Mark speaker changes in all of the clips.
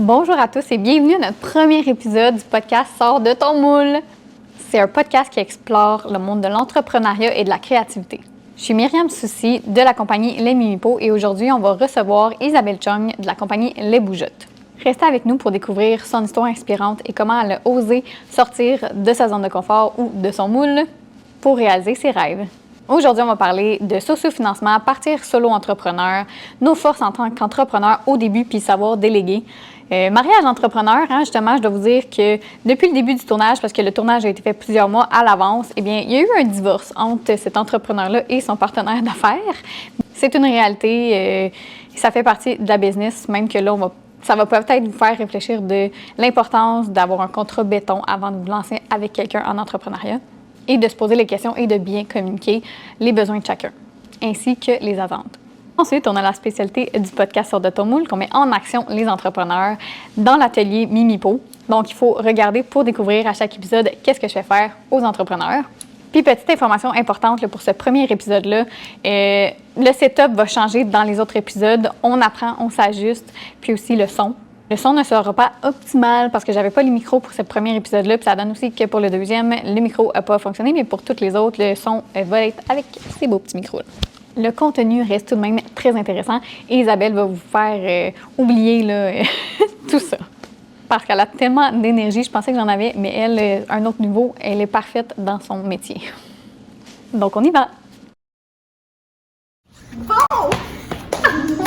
Speaker 1: Bonjour à tous et bienvenue à notre premier épisode du podcast Sors de ton moule. C'est un podcast qui explore le monde de l'entrepreneuriat et de la créativité. Je suis Myriam Soucy de la compagnie Les Mimipos et aujourd'hui, on va recevoir Isabelle Chung de la compagnie Les Bougeottes. Restez avec nous pour découvrir son histoire inspirante et comment elle a osé sortir de sa zone de confort ou de son moule pour réaliser ses rêves. Aujourd'hui, on va parler de sociofinancement, partir solo-entrepreneur, nos forces en tant qu'entrepreneur au début, puis savoir déléguer. Mariage entrepreneur, justement, je dois vous dire que depuis le début du tournage, parce que le tournage a été fait plusieurs mois à l'avance, eh bien, il y a eu un divorce entre cet entrepreneur-là et son partenaire d'affaires. C'est une réalité, ça fait partie de la business, même que là, ça va peut-être vous faire réfléchir de l'importance d'avoir un contrat béton avant de vous lancer avec quelqu'un en entrepreneuriat et de se poser les questions et de bien communiquer les besoins de chacun, ainsi que les attentes. Ensuite, on a la spécialité du podcast Sors de ton moule qu'on met en action les entrepreneurs dans l'atelier Mimipo. Donc, il faut regarder pour découvrir à chaque épisode qu'est-ce que je fais faire aux entrepreneurs. Puis, petite information importante là, pour ce premier épisode-là, le setup va changer dans les autres épisodes. On apprend, on s'ajuste, puis aussi le son. Le son ne sera pas optimal parce que j'avais pas les micros pour ce premier épisode-là, puis ça donne aussi que pour le deuxième, le micro n'a pas fonctionné, mais pour tous les autres, le son va être avec ces beaux petits micros-là. Le contenu reste tout de même très intéressant et Isabelle va vous faire oublier là, tout ça. Parce qu'elle a tellement d'énergie, je pensais que j'en avais, mais elle, un autre niveau, elle est parfaite dans son métier. Donc, on y va!
Speaker 2: Bon!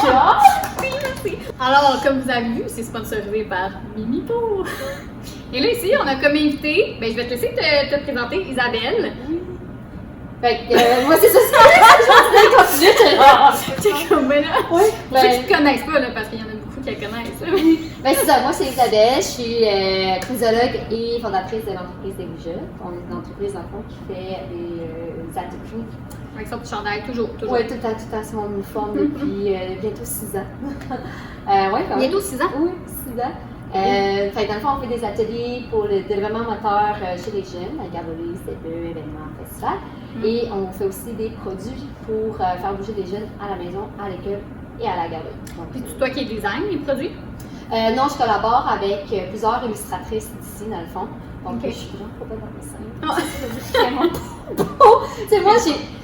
Speaker 2: Merci. Alors, comme vous avez vu, c'est sponsorisé par Mimipo. Et là, ici, on a comme invité, je vais te laisser te présenter, Isabelle.
Speaker 3: Fait que, moi, c'est ça, je continuer.
Speaker 2: C'est comme, ben là,
Speaker 3: oui,
Speaker 2: pour ceux qui ne te connaissent pas, là, parce qu'il y en a beaucoup qui la connaissent.
Speaker 3: Ben, c'est ça, moi, c'est Isabelle, je suis chrysologue et fondatrice de l'entreprise des Bougeottes. On est une entreprise, en fond, qui fait des ateliers.
Speaker 2: Avec son petit chandail, toujours.
Speaker 3: Oui, tout à fait, mon uniforme depuis bientôt 6 ans. Ouais,
Speaker 2: bientôt 6 ans?
Speaker 3: Oui, 6 ans. Fait dans le fond, on fait des ateliers pour le développement moteur chez les jeunes, à garderie, CPE, événements, festivals. Et on fait aussi des produits pour faire bouger les jeunes à la maison, à l'école et à la garderie.
Speaker 2: Puis c'est toi qui design les produits?
Speaker 3: Non, je collabore avec plusieurs illustratrices d'ici, dans le fond. Donc, je suis vraiment pas bonne dans le dessin. C'est vraiment bon. Tu sais, moi,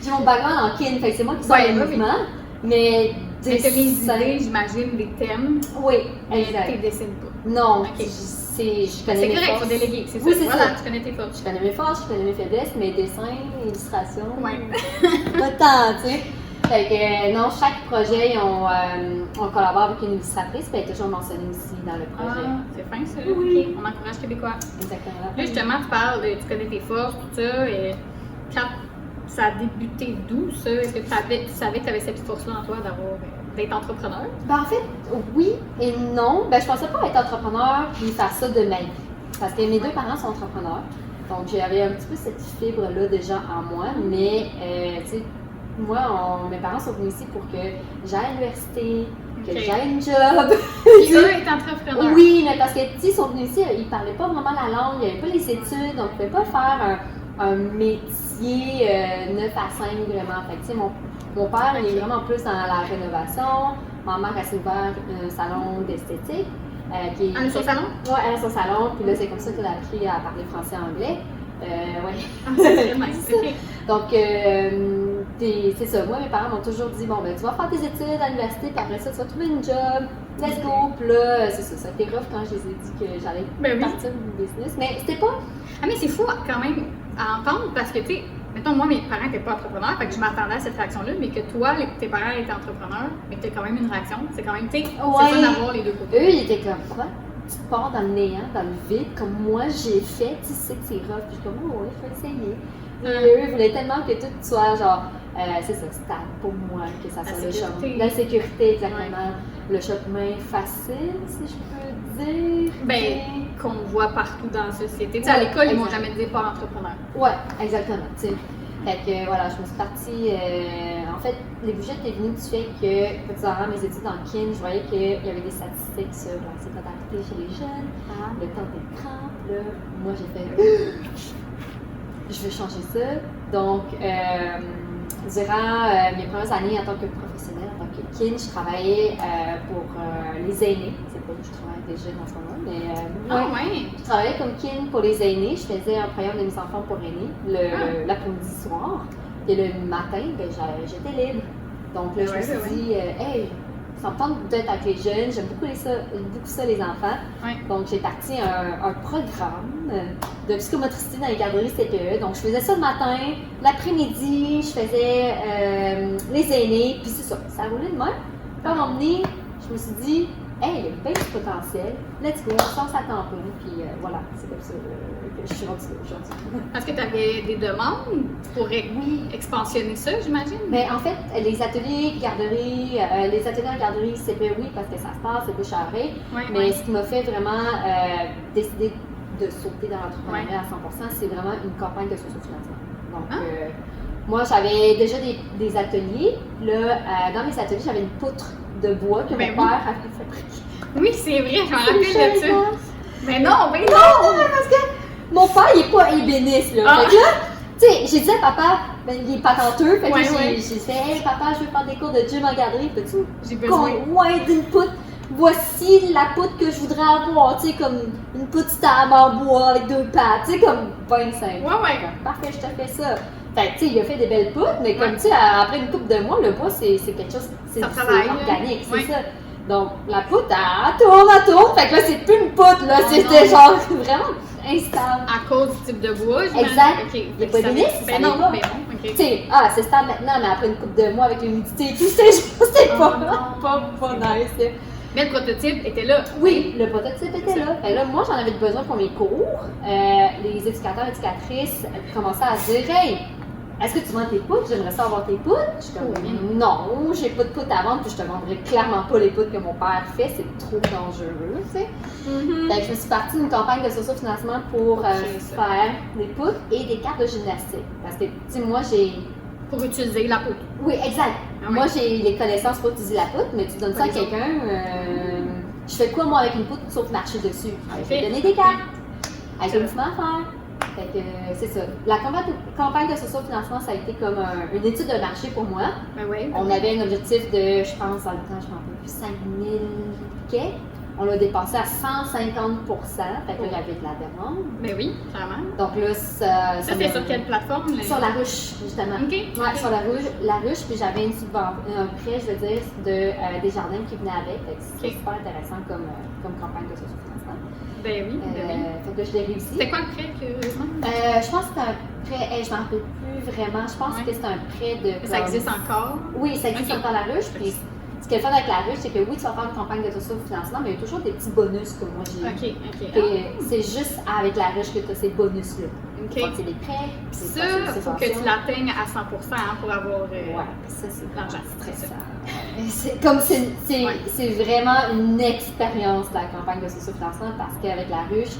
Speaker 3: j'ai mon background en kin, fait que c'est moi qui sors les mouvements. Mais
Speaker 2: tu as les idées, j'imagine, des thèmes.
Speaker 3: Oui,
Speaker 2: exact. Tu ne dessines pas.
Speaker 3: Non,
Speaker 2: okay.
Speaker 3: Je connais mes forces.
Speaker 2: C'est correct, il faut déléguer, c'est
Speaker 3: oui,
Speaker 2: ça.
Speaker 3: C'est
Speaker 2: voilà,
Speaker 3: ça.
Speaker 2: Tu connais tes forces.
Speaker 3: Je connais mes forces, je connais mes faiblesses, mes dessins, illustrations.
Speaker 2: Ouais.
Speaker 3: Pas tant, tu sais. Fait que non, chaque projet, on collabore avec une illustratrice, puis elle est toujours mentionnée aussi dans le projet.
Speaker 2: Ah, c'est fin ça.
Speaker 3: Oui.
Speaker 2: Okay. On encourage Québécois.
Speaker 3: Exactement.
Speaker 2: Là, justement, tu parles, tu connais tes forces, tout ça. Et quand ça a débuté d'où ça? Est-ce que tu savais que tu avais cette force-là en toi d'être entrepreneur?
Speaker 3: Ben, en fait, oui et non. Ben, je pensais pas être entrepreneur puis faire ça de ma vie. Parce que mes deux parents sont entrepreneurs. Donc, j'avais un petit peu cette fibre-là déjà en moi. Mais, tu sais, moi, mes parents sont venus ici pour que j'aille à l'université, que j'aille un job.
Speaker 2: Puis eux étaient entrepreneurs.
Speaker 3: Oui, mais parce que, tu sais, ils sont venus ici, ils parlaient pas vraiment la langue, il n'y avait pas les études, donc ils ne pouvaient pas faire un métier 9 à 5 vraiment. Fait que, tu sais, mon père, il est vraiment plus dans la rénovation. Ma mère, elle s'est ouvert un salon d'esthétique.
Speaker 2: Elle a son salon?
Speaker 3: Oui, elle a son salon. Puis là, c'est comme ça qu'elle a appris à parler français et anglais.
Speaker 2: Ah, c'est nice.
Speaker 3: Donc, c'est ça. Moi, mes parents m'ont toujours dit, bon, ben, tu vas faire tes études à l'université, puis après ça, tu vas trouver une job. Let's go. Puis là, c'est ça. Ça a été rough quand je les ai dit que j'allais partir du business. Mais c'était pas...
Speaker 2: Ah, mais c'est fou quand même à entendre parce que, tu sais, mettons, moi, mes parents n'étaient pas entrepreneurs, fait que je m'attendais à cette réaction-là, mais que toi, tes parents étaient entrepreneurs, mais que tu as quand même une réaction. C'est quand même, tu sais, c'est fun d'avoir les deux côtés.
Speaker 3: Eux, ils étaient comme, quoi? Tu pars dans le néant, dans le vide, comme moi j'ai fait, tu sais que c'est rough. Puis je suis comme, oh, ouais, faut essayer. Eux, ils voulaient tellement que tout soit genre, c'est ça, stable pour moi, que ça soit le chemin. La sécurité, exactement. Ouais. Le chemin facile, si je peux dire.
Speaker 2: Ben, qu'on voit partout dans la société. Tu sais, à l'école, ils m'ont jamais dit pas entrepreneur.
Speaker 3: Ouais, exactement. Tu sais. Fait que voilà, je me suis partie. En fait, les bougeottes est venue du fait que, durant mes études en kin, je voyais qu'il y avait des statistiques sur l'anxiété chez les jeunes, le temps d'écran. Là, moi, j'ai fait. Je veux changer ça. Donc, durant mes premières années en tant que professionnelle, en tant que kin, je travaillais pour les aînés. pas, je travaille avec des jeunes en ce moment, mais
Speaker 2: Ouais.
Speaker 3: je travaillais comme kin pour les aînés. Je faisais un programme de mise en forme pour aînés l'après-midi soir. Et le matin, ben, j'étais libre. Donc là, je me suis dit, hey, ça me tente d'être avec les jeunes. J'aime beaucoup ça, les enfants.
Speaker 2: Ouais.
Speaker 3: Donc, j'ai parti un programme de psychomotricité dans les garderies CPE. Donc, je faisais ça le matin. L'après-midi, je faisais les aînés. Puis c'est ça, ça roulait de même. Puis à un moment donné, je me suis dit, hey, il y a bien du potentiel. Let's go, on à temps plein. Puis voilà, c'est comme ça que je suis rendue là aujourd'hui.
Speaker 2: Est-ce que tu avais des demandes pour expansionner ça, j'imagine?
Speaker 3: Ben, en fait, les ateliers en garderie, CPE, oui, parce que ça se passe, c'est bouche à oreille. Mais ce qui m'a fait vraiment décider de sauter dans l'entrepreneuriat à 100%, c'est vraiment une campagne de socio-financement. Donc, moi, j'avais déjà des ateliers. Là, dans mes ateliers, j'avais une poutre de bois que mon père avait fabriquée.
Speaker 2: Oui, c'est vrai, je m'en rappelle de ça. Mais non,
Speaker 3: parce que mon père, il n'est pas ébéniste, là. Fait que là, tu sais, j'ai dit à papa, ben, il est patenteux. Fait que j'ai dit, hey, papa, je veux faire des cours de gym en garderie. Peux-tu
Speaker 2: j'ai besoin
Speaker 3: d'une poutre? Voici la poutre que je voudrais avoir, tu sais, comme une poutre stable en bois avec 2 pattes, tu sais, comme 25.
Speaker 2: Ouais.
Speaker 3: Parfait, je te fais ça. Fait que, tu sais, il a fait des belles poutres, mais comme, tu sais, après une couple de mois, le bois, c'est quelque chose, c'est organique, c'est ça. Donc, la poutre, elle tourne. Fait que là, c'est plus une poutre, là, c'était genre vraiment instable.
Speaker 2: À cause du type de bois, j'imagine.
Speaker 3: Exact.
Speaker 2: Okay.
Speaker 3: Il n'y a pas d'hélice,
Speaker 2: ça non,
Speaker 3: pas.
Speaker 2: Mais bon, ok.
Speaker 3: Tu sais, c'est stable maintenant, mais après une couple de mois avec l'humidité et tout, c'était pas nice, là.
Speaker 2: Mais le prototype était là.
Speaker 3: Oui, le prototype était là. Fait là, moi, j'en avais besoin pour mes cours. Les éducateurs et éducatrices commençaient à se dire, hey, est-ce que tu vends tes poutres? J'aimerais ça avoir tes poutres. Je suis comme, non, j'ai pas de poutres à vendre, puis je te vendrai clairement pas les poutres que mon père fait, c'est trop dangereux, tu sais. Fait que je me suis partie d'une campagne de socio-financement pour faire des poutres et des cartes de gymnastique. Parce que, tu sais, moi, j'ai.
Speaker 2: Pour utiliser la poutre.
Speaker 3: Oui, exact. Moi, j'ai les connaissances pour utiliser la poutre, mais tu donnes ça à quelqu'un. Je fais quoi, moi, avec une poutre, sauf marcher dessus? Je vais donner des cartes. Avec un mouvement à faire. Fait que c'est ça. La campagne de socio-financement, ça a été comme une étude de marché pour moi. On avait un objectif de, je pense, dans le temps, je m'en rappelle plus, 5 000 quais. On l'a dépassé à 150%. Fait que là, j'avais de la demande.
Speaker 2: Ben oui, clairement.
Speaker 3: Donc là, ça
Speaker 2: c'est sur quelle plateforme?
Speaker 3: Sur la ruche, justement. Ouais, sur la ruche, puis j'avais un prêt, je veux dire, de Desjardins qui venait avec. C'était super intéressant comme campagne de socio-financement.
Speaker 2: Ben oui,
Speaker 3: Fait que je l'ai réussi.
Speaker 2: C'était quoi le prêt, curieusement?
Speaker 3: Je pense que c'était un prêt, je m'en rappelle plus vraiment. Je pense que c'était un prêt de.
Speaker 2: Ça existe encore?
Speaker 3: Oui, ça existe encore la ruche. Puis ce qui est le fun avec la ruche, c'est que oui, tu vas faire une campagne de socio-financement, mais il y a toujours des petits bonus que moi j'ai. C'est juste avec la ruche que tu as ces bonus-là. C'est des prêts.
Speaker 2: Ça, il faut que tu l'atteignes à 100% pour avoir.
Speaker 3: Ça, c'est
Speaker 2: l'argent stressant.
Speaker 3: C'est vraiment une expérience, la campagne de socio-financement, parce qu'avec la ruche,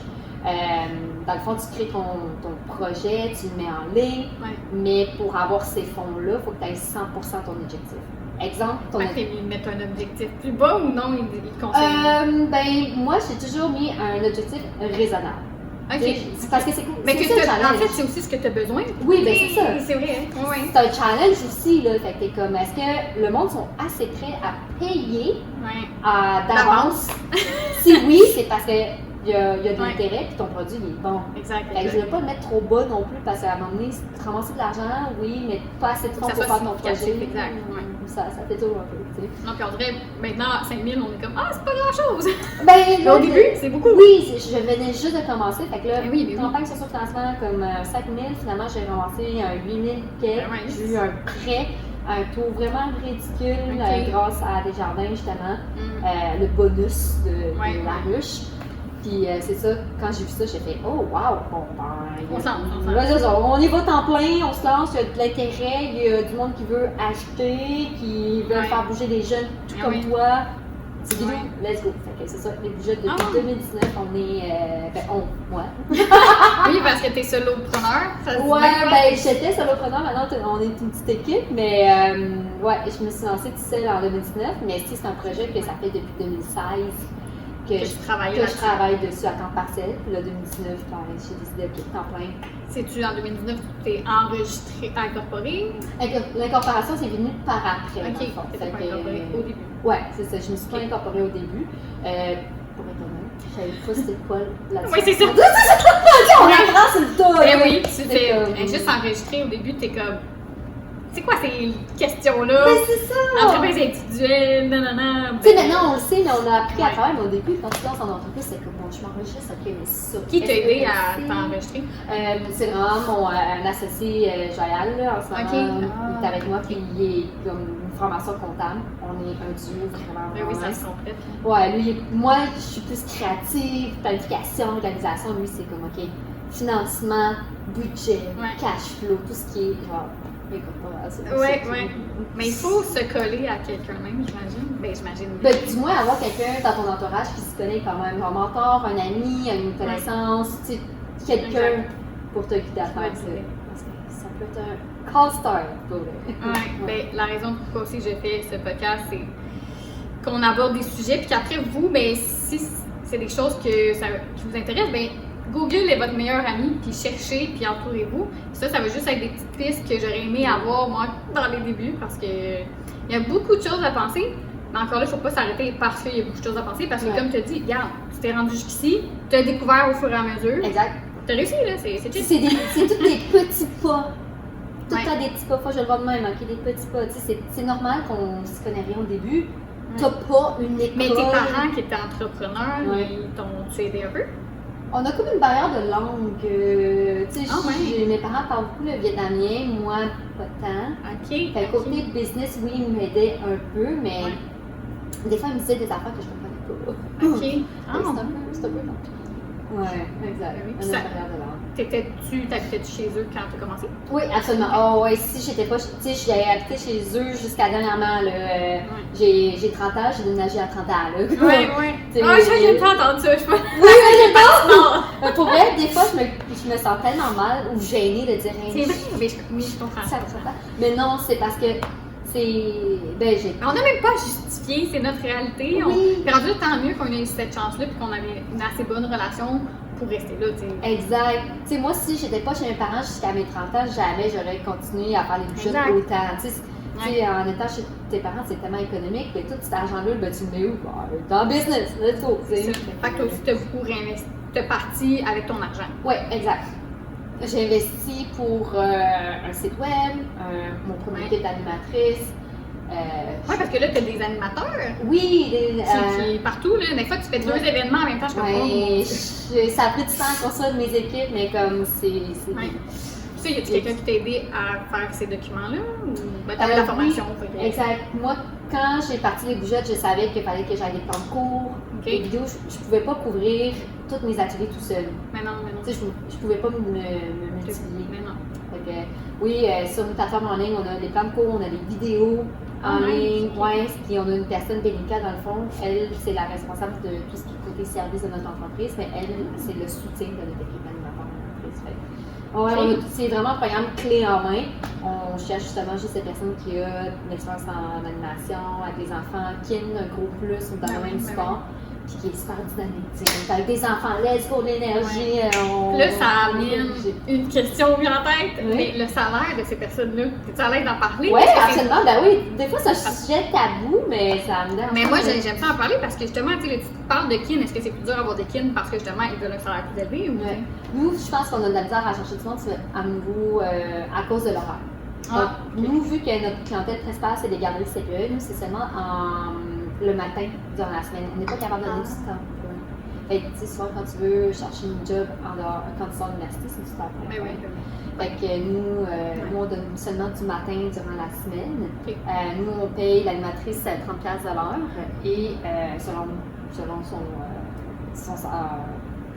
Speaker 3: dans le fond, tu crées ton projet, tu le mets en ligne, mais pour avoir ces fonds-là, il faut que tu aies 100% ton objectif. Exemple,
Speaker 2: ils mettent un objectif plus bas ou non, ils conseillent?
Speaker 3: Ben, moi, j'ai toujours mis un objectif raisonnable. Parce que c'est cool.
Speaker 2: Mais en fait, c'est aussi ce que tu as besoin.
Speaker 3: Oui, ben c'est ça.
Speaker 2: C'est vrai.
Speaker 3: C'est un challenge aussi, là. Fait que t'es comme, est-ce que le monde sont assez prêts à payer d'avance? Si oui, c'est parce que il y a de l'intérêt puis ton produit il est bon.
Speaker 2: Exact.
Speaker 3: Je ne veux pas le mettre trop bas non plus parce qu'à un moment donné, ramasser de l'argent, oui, mais pas assez de fonds pour faire ton projet.
Speaker 2: Exact.
Speaker 3: Ça fait toujours un peu, tu sais.
Speaker 2: Non, puis on dirait, maintenant, à 5 000, on est comme, c'est pas grand-chose!
Speaker 3: Ben,
Speaker 2: au début, c'est beaucoup!
Speaker 3: Oui, je venais juste de commencer, fait que là,
Speaker 2: une
Speaker 3: campagne socio-financement comme 5 000, finalement, j'ai ramassé un 8 000 quais, j'ai eu un prêt, un taux vraiment ridicule grâce à Desjardins, justement, le bonus de la ruche. Puis c'est ça, quand j'ai vu ça, j'ai fait oh wow, bon on y va temps plein, on se lance, il y a de l'intérêt, il y a du monde qui veut acheter, qui veut faire bouger des jeunes tout comme toi. C'est bidou, let's go. Fait que c'est ça, les budgets depuis 2019, on est moi.
Speaker 2: Oui, parce que t'es solopreneur.
Speaker 3: J'étais solopreneur, maintenant on est une petite équipe, mais je me suis lancée toute seule en 2019, mais c'est un projet que ça fait depuis 2016. Que je travaille dessus à temps partiel. Puis là, 2019, j'ai décidé de quitter temps plein.
Speaker 2: C'est-tu en 2019 que tu t'es enregistré, incorporé?
Speaker 3: L'incorporation, c'est venu par après.
Speaker 2: OK, tu t'es pas incorporé au début.
Speaker 3: Oui, c'est ça. Je me suis pas incorporée au début. pour être honnête. Je savais pas c'était quoi là-dessus.
Speaker 2: Oui, c'est ça.
Speaker 3: On apprend sur le tas.
Speaker 2: Mais
Speaker 3: là.
Speaker 2: oui, tu
Speaker 3: C'est
Speaker 2: fais
Speaker 3: comme-
Speaker 2: juste enregistré au début, t'es comme. C'est quoi ces questions-là?
Speaker 3: Mais c'est ça!
Speaker 2: Entreprise individuelle, nanana.
Speaker 3: Tu sais, maintenant on le sait, mais on a appris à
Speaker 2: Ouais.
Speaker 3: travers, mais au début, quand tu lances en entreprise, c'est comme bon, je m'enregistre, ok, mais ça.
Speaker 2: Qui t'a
Speaker 3: est-ce que
Speaker 2: aidé
Speaker 3: je
Speaker 2: à
Speaker 3: sais?
Speaker 2: t'enregistrer?
Speaker 3: C'est vraiment mon un associé Joyal, là, en ce moment.
Speaker 2: Ok.
Speaker 3: Il est avec moi, puis il est comme une formation comptable. On est un duo vraiment.
Speaker 2: Oui,
Speaker 3: vraiment
Speaker 2: ça
Speaker 3: nice.
Speaker 2: se complète.
Speaker 3: Ouais, lui, moi, je suis plus créative, planification, organisation. Lui, c'est comme, OK, financement, budget,
Speaker 2: Ouais.
Speaker 3: cash flow, tout ce qui est genre. Écoute, pas ça.
Speaker 2: Ouais,
Speaker 3: c'est
Speaker 2: ouais.
Speaker 3: tout.
Speaker 2: Mais il faut se coller à quelqu'un même, j'imagine. Ben, j'imagine.
Speaker 3: Ben, du moins, avoir quelqu'un dans ton entourage qui se connaît quand même, un mentor, un ami, une connaissance, tu sais, quelqu'un
Speaker 2: Exact.
Speaker 3: pour te guider à faire
Speaker 2: Ouais,
Speaker 3: ça.
Speaker 2: c'est-
Speaker 3: Parce que ça peut être un call-star, pour vrai.
Speaker 2: Ouais, ben, la raison pourquoi aussi je fais ce podcast, c'est qu'on aborde des sujets, puis qu'après vous, ben, si c'est des choses qui vous intéressent, ben, Google est votre meilleur ami, puis cherchez, puis entourez-vous. Ça va juste être des petites pistes que j'aurais aimé avoir, moi, dans les débuts, parce que il y a beaucoup de choses à penser, mais encore là, il ne faut pas s'arrêter parce qu'il y a beaucoup de choses à penser, parce que
Speaker 3: Ouais.
Speaker 2: comme tu as dit, regarde, tu t'es rendu jusqu'ici, tu as découvert au fur et à mesure,
Speaker 3: Exact.
Speaker 2: tu as réussi, là, c'est chill.
Speaker 3: C'est tous des petits pas. Tout le
Speaker 2: Ouais.
Speaker 3: temps des petits pas. Faut que je le vois de même, ok, des petits pas. Tu sais, c'est normal qu'on se connaît rien au début. T'as pas une école.
Speaker 2: Mais tes parents qui étaient entrepreneurs,
Speaker 3: Ouais.
Speaker 2: ils t'ont aidé un peu?
Speaker 3: On a comme une barrière de langue. Tu sais,
Speaker 2: Ah ouais.
Speaker 3: mes parents parlent beaucoup le vietnamien, moi pas tant.
Speaker 2: OK.
Speaker 3: Fait que côté business, oui, ils m'aidaient un peu, mais
Speaker 2: Ouais.
Speaker 3: des fois, ils me disaient des affaires que je comprenais pas.
Speaker 2: OK. Ah,
Speaker 3: C'est un peu long. Ouais, exact.
Speaker 2: Oui,
Speaker 3: On a une
Speaker 2: ça-
Speaker 3: barrière de langue.
Speaker 2: t'habitais-tu chez eux quand t'as commencé?
Speaker 3: Oui, absolument. Oh, ouais, si j'étais pas. Tu sais, j'ai habité chez eux jusqu'à dernièrement. Là, j'ai 30 ans, j'ai déménagé à 30 ans. Là.
Speaker 2: Ouais.
Speaker 3: T'sais,
Speaker 2: Ah, j'ai pas entendu ça, je sais pas.
Speaker 3: Pour vrai, des fois, je me sens tellement mal ou gênée de dire
Speaker 2: C'est vrai, mais je comprends.
Speaker 3: Ça, mais non, c'est parce que c'est. Ben, j'ai.
Speaker 2: On n'a même pas à justifier, c'est notre réalité.
Speaker 3: Oui.
Speaker 2: Puis rendu là, tant mieux qu'on ait eu cette chance-là puis qu'on avait une assez bonne relation pour rester là, tu sais.
Speaker 3: Exact. Tu sais, moi, si j'étais pas chez mes parents jusqu'à mes 30 ans, jamais j'aurais continué à faire les budgets
Speaker 2: Exact.
Speaker 3: autant. Tu sais, en étant chez tes parents, c'est tellement économique que tout cet argent-là, ben, tu le mets où? Ben, dans le business, let's go. tu sais.
Speaker 2: C'est ça. Fait que toi aussi, t'as beaucoup réinvesti. T'es parti avec ton argent.
Speaker 3: Oui, exact. J'ai investi pour un site web, mon premier
Speaker 2: Ouais.
Speaker 3: kit d'animatrice.
Speaker 2: Ouais, parce que là, t'as des animateurs
Speaker 3: Oui,
Speaker 2: qui partout, là. Des fois, tu fais deux
Speaker 3: Ouais.
Speaker 2: événements en même temps, je comprends.
Speaker 3: ouais, ça a pris du temps à construire mes équipes, mais comme c'est.
Speaker 2: Ouais. Tu sais, y a-tu quelqu'un qui t'a aidé à faire ces documents-là? Ou ben, t'avais la formation? fait que-
Speaker 3: Exact. Moi, quand j'ai parti les bougeottes, je savais qu'il fallait que j'aille des plans de cours,
Speaker 2: Ok.
Speaker 3: des vidéos. Je pouvais pas couvrir tous mes ateliers tout seul.
Speaker 2: Mais non.
Speaker 3: Tu sais, je pouvais pas me multiplier.
Speaker 2: Mais non.
Speaker 3: Fait que, oui, sur une plateforme en ligne, on a des plans de cours, on a des vidéos en
Speaker 2: Ah,
Speaker 3: ligne,
Speaker 2: ok.
Speaker 3: ouais, puis on a une personne, Bénica, dans le fond. Elle, c'est la responsable de tout ce qui est côté service de notre entreprise, mais elle, c'est le soutien de notre équipe animateur d'entreprise. Fait que, ouais, c'est vraiment un programme clé en main. On cherche justement juste cette personne qui a une expérience en animation, avec les enfants, qui a un gros plus dans
Speaker 2: Ben
Speaker 3: le
Speaker 2: oui,
Speaker 3: même
Speaker 2: ben
Speaker 3: sport. Puis qui est super dynamique. Tu sais, avec des enfants, let's go, de l'énergie.
Speaker 2: Là, ça amène une question bien en tête.
Speaker 3: Oui.
Speaker 2: Mais le salaire de ces personnes-là, es-tu à l'aise d'en parler?
Speaker 3: Oui,
Speaker 2: Parce que c'est-
Speaker 3: absolument. Ben oui, des fois, c'est un sujet tabou, mais ça me dérange.
Speaker 2: Mais moi,
Speaker 3: pas.
Speaker 2: j'aime ça en parler parce que justement, tu sais, tu parles de kin. Est-ce que c'est plus dur d'avoir des kin parce que justement, ils veulent un salaire plus élevé ou
Speaker 3: Ouais. Nous, je pense qu'on a de la misère à chercher du monde à nouveau à cause de l'horaire.
Speaker 2: Ah,
Speaker 3: Donc, nous, vu que notre clientèle principale, c'est des galeries CPE, nous, c'est seulement le matin durant la semaine. On n'est pas capable de donner du temps. Fait que, tu sais, souvent, quand tu veux chercher une job en dehors, quand tu sors de l'université, c'est du temps plein.
Speaker 2: Mais oui.
Speaker 3: Fait que nous, nous, on donne seulement du matin durant la semaine.
Speaker 2: Ok.
Speaker 3: Nous, on paye l'animatrice 30$ de l'heure et selon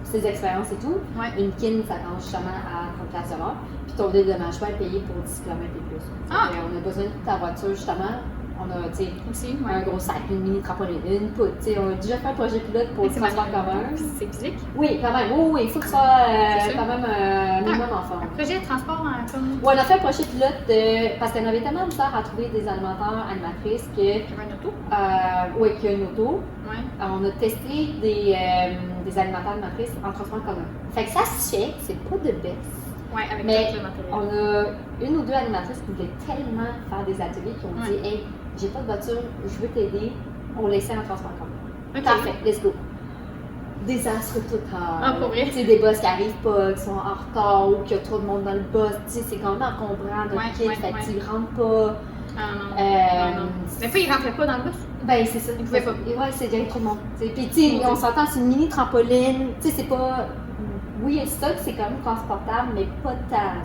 Speaker 3: ses expériences et tout,
Speaker 2: Ouais.
Speaker 3: une kin, ça commence justement à 30$ de l'heure. Puis ton dédommagement est payé pour 10 km et plus.
Speaker 2: Ah!
Speaker 3: Fait que on a besoin de ta voiture justement. On a, tu sais,
Speaker 2: Aussi,
Speaker 3: un
Speaker 2: ouais.
Speaker 3: gros sac, une mini trampoline, une poutre. Tu sais, on a déjà fait un projet pilote pour le
Speaker 2: C'est
Speaker 3: transport commun.
Speaker 2: C'est physique.
Speaker 3: Oui, quand même. Oui, il faut que ce soit
Speaker 2: C'est
Speaker 3: quand même un minimum en forme.
Speaker 2: Un projet de transport en comme.
Speaker 3: Ouais, on a fait un projet pilote parce qu'on avait tellement de misère à trouver des animateurs, animatrices que,
Speaker 2: Il y avait un auto.
Speaker 3: oui, qu'il y a une auto.
Speaker 2: Ouais.
Speaker 3: On a testé des animateurs, animatrices en transport commun. Fait que ça se fait, c'est pas de baisse.
Speaker 2: Ouais, avec
Speaker 3: Mais
Speaker 2: tout le matériel.
Speaker 3: on a une ou deux animatrices qui voulaient tellement faire des ateliers qui ont dit « Hey, j'ai pas de voiture, je veux t'aider, on laissait en transport commun.
Speaker 2: Ok.
Speaker 3: Parfait, let's go. désastre total.
Speaker 2: Ah, pour vrai?
Speaker 3: Tu sais, des boss qui arrivent pas, qui sont en retard ou qu'il y a trop de monde dans le boss. Tu sais, c'est quand même encombrant notre kit, fait que tu rentres pas.
Speaker 2: Ah non. Mais fois, il rentrait pas dans le bus.
Speaker 3: Ben, c'est ça.
Speaker 2: Il pouvait pas.
Speaker 3: Et ouais, c'est direct trop de monde. Puis, tu sais, on s'entend, c'est une mini trampoline. Tu sais, c'est pas. Oui, il y a stock, c'est quand même transportable, mais pas tant.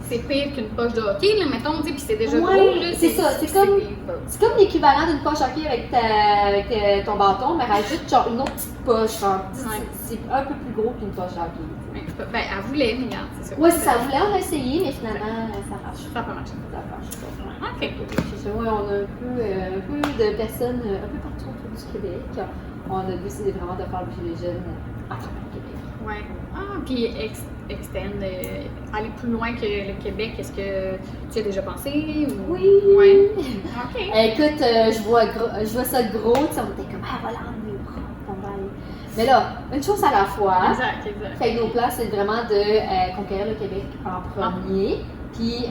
Speaker 2: C'est pire qu'une poche de hockey, là, mettons, tu sais, puis c'est déjà gros. Là,
Speaker 3: c'est ça. C'est comme l'équivalent d'une poche hockey avec ton bâton, mais rajoute genre une autre petite poche. C'est un peu plus gros qu'une poche hockey.
Speaker 2: Ben, elle voulait, mais regarde, c'est ça.
Speaker 3: Ouais, c'est ça. On voulait essayé, mais finalement, ça marche.
Speaker 2: Ça n'a pas marché.
Speaker 3: Ça marche pas.
Speaker 2: OK.
Speaker 3: C'est ça. Ouais, on a un peu de personnes un peu partout autour du Québec. On a décidé vraiment de faire bouger les jeunes à travers le Québec.
Speaker 2: Ouais. Ah, puis aller plus loin que le Québec, est-ce que tu y as déjà pensé? Ou...
Speaker 3: Oui!
Speaker 2: Ouais. OK.
Speaker 3: Écoute, je vois ça gros, tu sais, on était comme, voilà, on va aller. Mais là, une chose à la fois.
Speaker 2: Exact.
Speaker 3: Fait que nos plans, c'est vraiment de conquérir le Québec en premier. Puis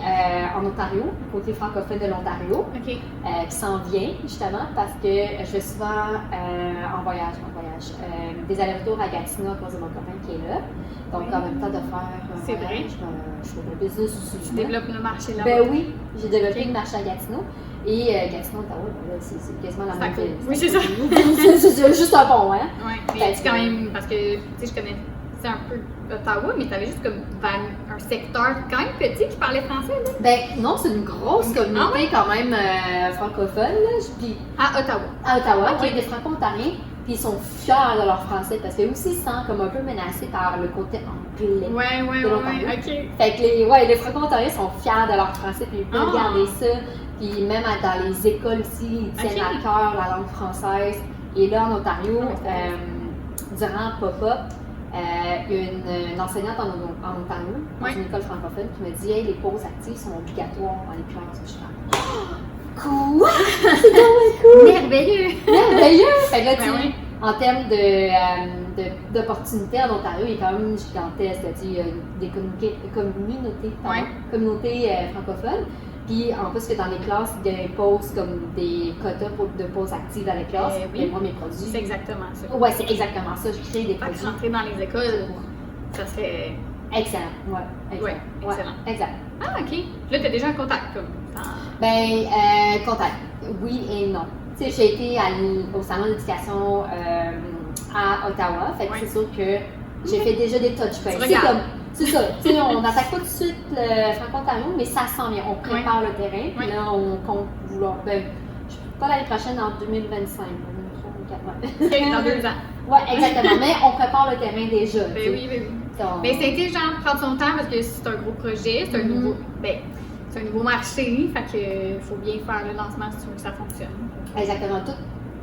Speaker 3: en Ontario, côté francophone de l'Ontario,
Speaker 2: OK.
Speaker 3: qui s'en vient justement parce que je vais souvent en voyage, des allers-retours à Gatineau à cause de mon copain qui est là. Donc en même temps de faire
Speaker 2: C'est vrai.
Speaker 3: je fais le business aussi.
Speaker 2: Tu développes le marché là.
Speaker 3: Ben oui, j'ai développé le marché à Gatineau. Et Gatineau, Ottawa, ben là, c'est quasiment la même ville.
Speaker 2: Oui, c'est ça.
Speaker 3: C'est juste un pont, hein?
Speaker 2: Oui, mais c'est quand même, parce que, tu sais, je connais un peu Ottawa, mais tu avais juste comme un secteur quand même petit qui parlait français, là.
Speaker 3: Ben non, c'est une grosse communauté quand même francophone, là. Puis,
Speaker 2: à Ottawa.
Speaker 3: À Ottawa,
Speaker 2: Okay.
Speaker 3: oui, des franco-ontariens. Puis ils sont fiers de leur français parce qu'ils aussi se sentent comme un peu menacés par le côté anglais.
Speaker 2: Ouais, ok.
Speaker 3: Fait que les franco-ontariens sont fiers de leur français puis ils veulent garder ça. Puis même dans les écoles aussi, ils tiennent à cœur la langue française. Et là, en Ontario, durant Pop-Up, il y a une enseignante en Ontario, dans une école francophone, qui me dit hey, les pauses actives sont obligatoires dans les classes. Je suis comme quoi? C'est tellement cool!
Speaker 2: Merveilleux!
Speaker 3: Fait que là, tu sais, en termes d'opportunités en Ontario, il est quand même gigantesque. Il y a des communautés francophones. Puis en plus que dans les classes, ils imposent comme des quotas de pauses actives dans les classes. Et moi, mes produits.
Speaker 2: C'est exactement ça.
Speaker 3: Ouais, c'est exactement ça. Je crée des produits.
Speaker 2: Fait que rentrer dans les écoles, ça serait.
Speaker 3: Excellent. Ouais,
Speaker 2: excellent.
Speaker 3: Exact.
Speaker 2: Ah, ok. Là, tu as déjà un contact comme.
Speaker 3: Ben, contact. Oui et non. Tu sais, j'ai été au salon d'éducation à Ottawa. Fait que c'est sûr que j'ai fait déjà des touch points. C'est ça. Tu sais, on n'attaque pas tout de suite le Franco-Ontario, mais ça sent bien. On prépare le terrain. Puis là, on compte vouloir. Ben, pas l'année prochaine, en 2025.
Speaker 2: Dans 2 ans.
Speaker 3: Oui, exactement. Mais on prépare le terrain déjà.
Speaker 2: Ben oui. Mais c'est intelligent de prendre son temps parce que c'est un gros projet, c'est un nouveau. Ben, c'est un nouveau marché, fait que faut bien faire le lancement si tu veux que ça fonctionne.
Speaker 3: Exactement.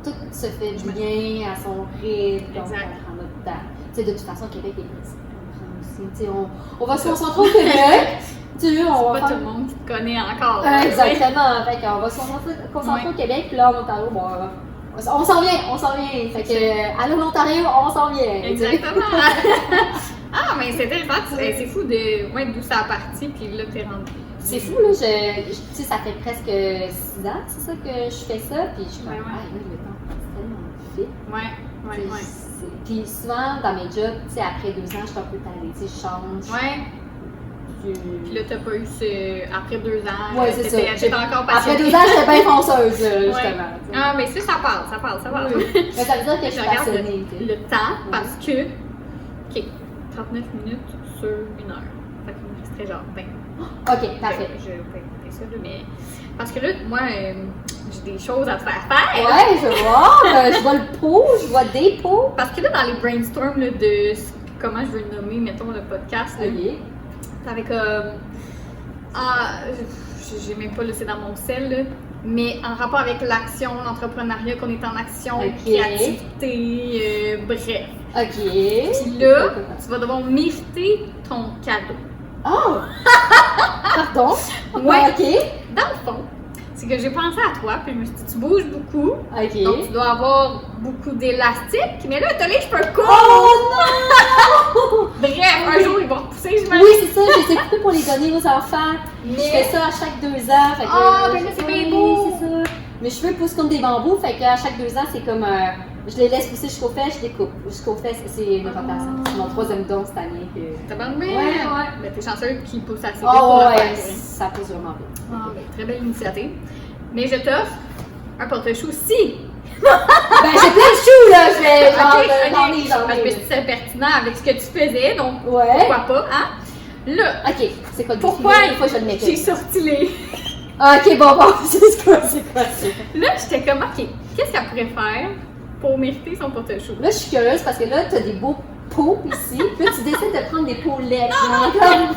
Speaker 3: Tout se fait bien à son rythme. Donc, on prend notre temps. Tu sais, de toute façon, Québec est petit. On va se concentrer au Québec.
Speaker 2: C'est pas tout le monde qui te connaît encore.
Speaker 3: Exactement. Fait qu'on va se concentrer au Québec, puis là, en Ontario, bon, on s'en vient. Fait que, allô l'Ontario, on s'en vient.
Speaker 2: Exactement. Ah, mais c'est intéressant. C'est fou d'où ça a parti, puis là, t'es rendu.
Speaker 3: C'est fou, là. Tu sais, ça fait presque 6 ans, c'est ça que je fais ça, puis je suis comme, le temps passe tellement vite.
Speaker 2: Ouais.
Speaker 3: Puis souvent, dans mes jobs, tu sais, après 2 ans, je suis un peu tannée, tu sais, je change.
Speaker 2: Ouais. Puis là, t'as pas eu après 2 ans.
Speaker 3: Ouais, c'est ça.
Speaker 2: J'étais encore passionnée.
Speaker 3: Après 2 ans, j'étais bien fonceuse, justement.
Speaker 2: Ah, mais ça passe.
Speaker 3: Oui. Mais ça veut dire que je suis passionnée.
Speaker 2: Le temps, parce que, OK, 39 minutes sur 1 heure. Fait qu'il me resterait genre 20.
Speaker 3: OK, parfait.
Speaker 2: Je vais écouter ça, mais. Parce que là, moi, j'ai des choses à te faire faire.
Speaker 3: Ouais, je vois le pot, je vois des pots.
Speaker 2: Parce que là, dans les brainstorms là, de comment je veux nommer, mettons, le podcast, là, t'avais comme. J'ai même pas laissé dans mon sel, là, mais en rapport avec l'action, l'entrepreneuriat, qu'on est en action, créativité, bref.
Speaker 3: OK.
Speaker 2: Puis là, tu vas devoir mériter ton cadeau.
Speaker 3: Oh! Pardon?
Speaker 2: Ouais.
Speaker 3: OK.
Speaker 2: Dans le fond, c'est que j'ai pensé à toi, puis je me suis dit, tu bouges beaucoup.
Speaker 3: OK.
Speaker 2: Donc, tu dois avoir beaucoup d'élastique. Mais là, t'as les cheveux courts!
Speaker 3: Oh non!
Speaker 2: Bref, un jour, ils vont repousser, j'imagine.
Speaker 3: Oui, c'est ça. J'ai été coupée pour les donner aux enfants. Je fais ça à chaque 2 ans.
Speaker 2: Ben là, c'est bien beau!
Speaker 3: C'est ça. Mes cheveux poussent comme des bambous, fait qu'à chaque 2 ans, c'est comme Je les laisse pousser jusqu'aux fesses, je les coupe. Jusqu'aux fesses, c'est une rotation. C'est mon 3e don cette année.
Speaker 2: T'as bonne
Speaker 3: Ouais.
Speaker 2: Mais t'es chanceuse qui pousse assez vite
Speaker 3: Oh
Speaker 2: pour le
Speaker 3: ouais,
Speaker 2: faire.
Speaker 3: ça pousse vraiment vite.
Speaker 2: Ah, ben, très belle initiative. Mais je t'offre un porte-choux si.
Speaker 3: Ben, j'ai plein de choux, là, je vais.
Speaker 2: Parce que c'est pertinent avec ce que tu faisais, donc
Speaker 3: Ouais.
Speaker 2: pourquoi pas, hein? Là,
Speaker 3: Ok, c'est quoi le défi?
Speaker 2: pourquoi
Speaker 3: Une fois, je vais le mettre.
Speaker 2: j'ai sorti les.
Speaker 3: Ok, bon, c'est quoi?
Speaker 2: Là, j'étais comme, ok, qu'est-ce qu'elle pourrait faire pour mériter son porte-choux?
Speaker 3: Là, je suis curieuse parce que là, t'as des beaux pots ici. Puis là, tu décides de prendre des pots laids. Comme...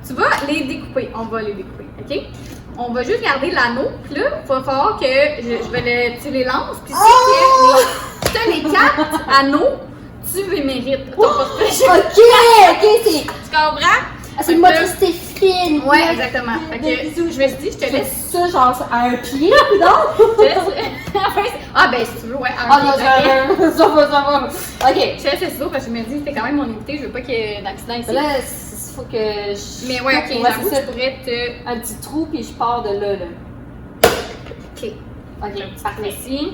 Speaker 2: Tu vas les découper, on va les découper, ok? On va juste garder l'anneau, puis là, il va falloir que je vais tu les lances, puis si tu as les 4 anneaux, tu les mérites ton porte-choux.
Speaker 3: Ok, c'est.
Speaker 2: Tu comprends?
Speaker 3: Ah, c'est une motricité fine.
Speaker 2: Ouais, exactement. Fait
Speaker 3: Des
Speaker 2: que
Speaker 3: bisous.
Speaker 2: je me suis dit, je te laisse.
Speaker 3: Ça, genre, à un pied, non?
Speaker 2: Je te laisse- Ah, ben, si tu veux, ouais, un
Speaker 3: Ah non,
Speaker 2: pied,
Speaker 3: ça va. Ok.
Speaker 2: Je te laisse le ciseau parce que je me dis, c'est quand même mon invité, je veux pas qu'il y ait d'accident ici.
Speaker 3: Là, il faut que je.
Speaker 2: Mais ouais, ok,
Speaker 3: Ouais,
Speaker 2: j'avoue,
Speaker 3: c'est ça.
Speaker 2: je pourrais te.
Speaker 3: Un petit trou, puis je pars de là.
Speaker 2: Ok.
Speaker 3: Ok, parfait.
Speaker 2: Ici.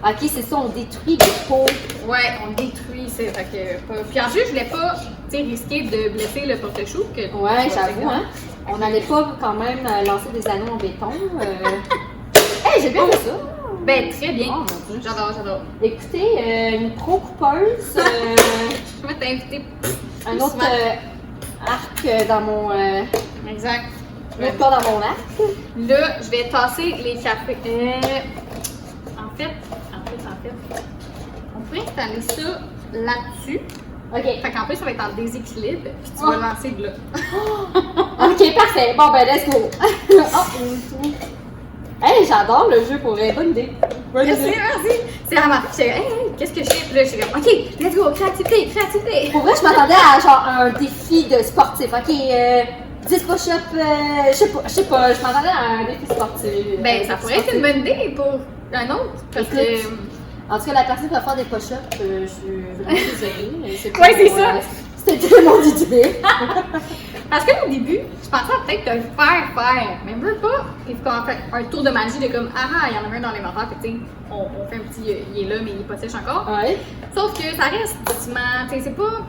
Speaker 3: Ok, c'est ça, on détruit des pots.
Speaker 2: Ouais, on détruit, c'est. Fait que. Puis en plus, je voulais pas, tu sais, risquer de blesser le porte-choux.
Speaker 3: Ouais, j'avoue, hein. On n'allait pas quand même lancer des anneaux en béton. Hey, j'ai bien fait ça.
Speaker 2: Ben, très bien.
Speaker 3: Oh, mon Dieu.
Speaker 2: J'adore.
Speaker 3: Écoutez, une pro-coupeuse,
Speaker 2: Je vais t'inviter.
Speaker 3: un autre arc dans mon.
Speaker 2: Exact.
Speaker 3: Un autre corps dans mon arc.
Speaker 2: Là, je vais tasser les cafés. En fait, on pourrait installer ça là-dessus.
Speaker 3: Ok.
Speaker 2: Fait qu'en plus, ça va être en déséquilibre, puis tu vas lancer de là.
Speaker 3: Ok, parfait. Bon, ben, let's go. Hey, j'adore le jeu pour vrai. Bonne idée.
Speaker 2: Merci. C'est vraiment. J'étais, hey, qu'est-ce que je fais? Puis là, j'étais comme, ok, let's go, créativité.
Speaker 3: Pour vrai, je m'attendais à genre un défi de sportif. Ok, 10 push-ups, je sais pas, je m'attendais à un défi sportif.
Speaker 2: Ben, ça pourrait être une bonne idée pour un autre. Parce que.
Speaker 3: Écoute, en tout cas, la personne qui va faire des push-ups, je suis vraiment désolée. Mais c'est
Speaker 2: Ouais, c'est ça.
Speaker 3: C'était mon idée.
Speaker 2: Parce qu'au début, je pensais peut-être te le faire, mais veux pas. Puis qu'on fait un tour de magie de comme, il y en avait un dans l'inventaire, puis tu sais, on fait un petit, il est là, mais il est pas sèche encore.
Speaker 3: Ouais.
Speaker 2: Sauf que ça reste ciment, tu sais, c'est pas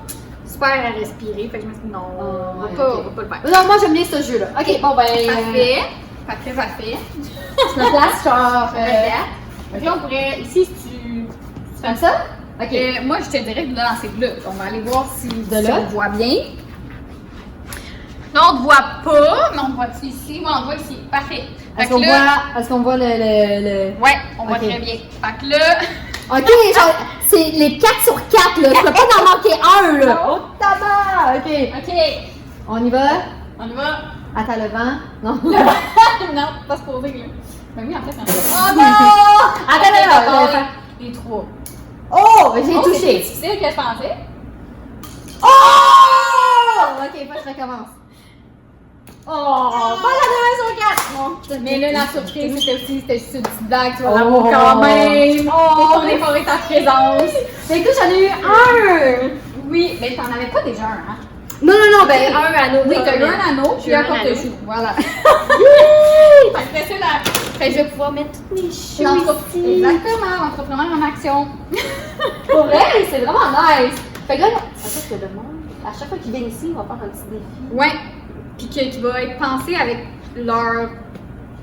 Speaker 2: super à respirer, fait que je me suis dit non, on va
Speaker 3: ouais,
Speaker 2: pas,
Speaker 3: ok.
Speaker 2: on va pas le faire.
Speaker 3: Non, moi j'aime bien ce jeu-là. Ok, bon ben.
Speaker 2: Parfait.
Speaker 3: Je me place genre.
Speaker 2: Fait que là, on pourrait, ici, si tu.
Speaker 3: Comme ça? Ok.
Speaker 2: Moi, je te dirais de lancer de là. On va aller voir si
Speaker 3: là?
Speaker 2: on te voit bien. Là, on te voit pas, mais on te voit ici. Ouais, on te voit ici. Parfait. Fait que là,
Speaker 3: Est-ce qu'on voit le.
Speaker 2: ouais, on voit
Speaker 3: Ok.
Speaker 2: très bien. Fait que là,
Speaker 3: Ok, genre, c'est les 4 sur 4, là. Tu peux pas en manquer un, là. Oh, tabac! Ok.
Speaker 2: ok,
Speaker 3: On y va?
Speaker 2: on y va.
Speaker 3: Attends le vent. Non.
Speaker 2: Non, pas se poser, là. Ben oui, en fait, c'est
Speaker 3: Oh non! Attends,
Speaker 2: les trois.
Speaker 3: Oh, j'ai
Speaker 2: Oh, c'était
Speaker 3: touché.
Speaker 2: difficile que je pensais.
Speaker 3: Oh! Ok, faut que je recommence. Oh, pas la dernière sur 4. Non.
Speaker 2: Mais là, la surprise, c'était juste une petite blague, tu vas
Speaker 3: Oh.
Speaker 2: l'avoir quand même.
Speaker 3: Oh,
Speaker 2: On est pas ta présence.
Speaker 3: Mais écoute, j'en ai eu un.
Speaker 2: Oui, mais t'en avais pas déjà un, hein?
Speaker 3: Non, ben un anneau.
Speaker 2: Oui, t'as eu un anneau, puis
Speaker 3: J'ai eu
Speaker 2: un
Speaker 3: un anneau.
Speaker 2: porte-choux. Voilà. Fait que c'est la.
Speaker 3: Fait que je vais pouvoir mettre toutes mes choux
Speaker 2: L'entrepreneur.
Speaker 3: ici.
Speaker 2: Exactement, l'entrepreneur en action.
Speaker 3: Pour vrai, c'est vraiment nice. Fait que là, ça fait que le monde, à chaque fois qu'ils viennent ici, ils vont faire un petit défi.
Speaker 2: Ouais. Puis qui va être pensé avec leur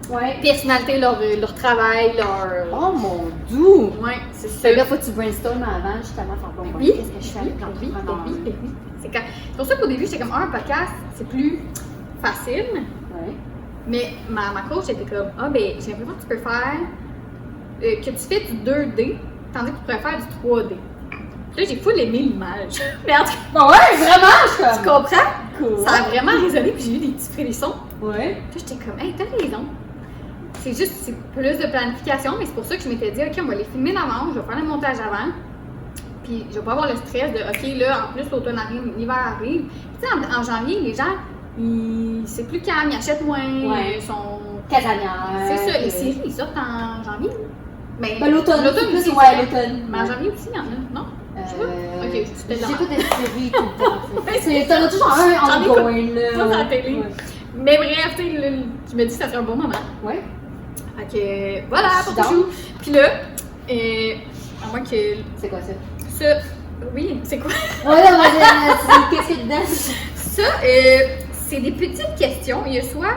Speaker 3: Ouais.
Speaker 2: personnalité, leur travail, leur.
Speaker 3: Oh mon doux.
Speaker 2: Ouais, c'est ça.
Speaker 3: Fait que là, faut que tu brainstormes avant, justement, faire bon,
Speaker 2: Oui.
Speaker 3: qu'est-ce que je fais avec l'entrepreneur?
Speaker 2: oui. C'est pour ça qu'au début, j'étais comme, un podcast, c'est plus facile.
Speaker 3: Ouais.
Speaker 2: Mais ma coach était comme, ben, j'ai l'impression que tu peux faire, que tu fais du 2D, tandis que tu pourrais faire du 3D. Puis là, j'ai full aimé l'image. Mais en tout cas,
Speaker 3: Ouais, vraiment, je
Speaker 2: tu comprends?
Speaker 3: Cool.
Speaker 2: Ça a vraiment résonné, puis j'ai eu des petits frissons.
Speaker 3: Ouais.
Speaker 2: Puis j'étais comme, hey, t'as raison. C'est juste, c'est plus de planification, mais c'est pour ça que je m'étais dit, ok, on va les filmer d'avance, je vais faire le montage avant. Puis je vais pas avoir le stress de, ok, là, en plus, l'automne arrive, l'hiver arrive. Tu sais, en janvier, les gens, c'est plus calme, ils achètent moins,
Speaker 3: Ouais.
Speaker 2: ils sont.
Speaker 3: Casanière.
Speaker 2: C'est ça, les séries, ils sortent en janvier. Mais
Speaker 3: Ben, l'automne.
Speaker 2: L'automne
Speaker 3: Plus,
Speaker 2: aussi.
Speaker 3: ouais, l'automne.
Speaker 2: Mais en janvier aussi, il y en a, non? Je sais pas. Ok,
Speaker 3: J'ai
Speaker 2: c'était
Speaker 3: pas des séries tout le temps.
Speaker 2: Ouais,
Speaker 3: T'en as toujours un
Speaker 2: J'en ai
Speaker 3: ongoing, là.
Speaker 2: pas à la télé.
Speaker 3: Ouais.
Speaker 2: Mais bref, tu sais, je me dis que ça serait un bon moment.
Speaker 3: Ouais.
Speaker 2: Fait que voilà,
Speaker 3: Je suis
Speaker 2: pour tout. Puis là, À moins que.
Speaker 3: C'est quoi ça?
Speaker 2: Ça. Oui, c'est quoi?
Speaker 3: Ouais, non, mais qu'est-ce qu'il y a dedans?
Speaker 2: Ça, c'est des petites questions. Il y a soit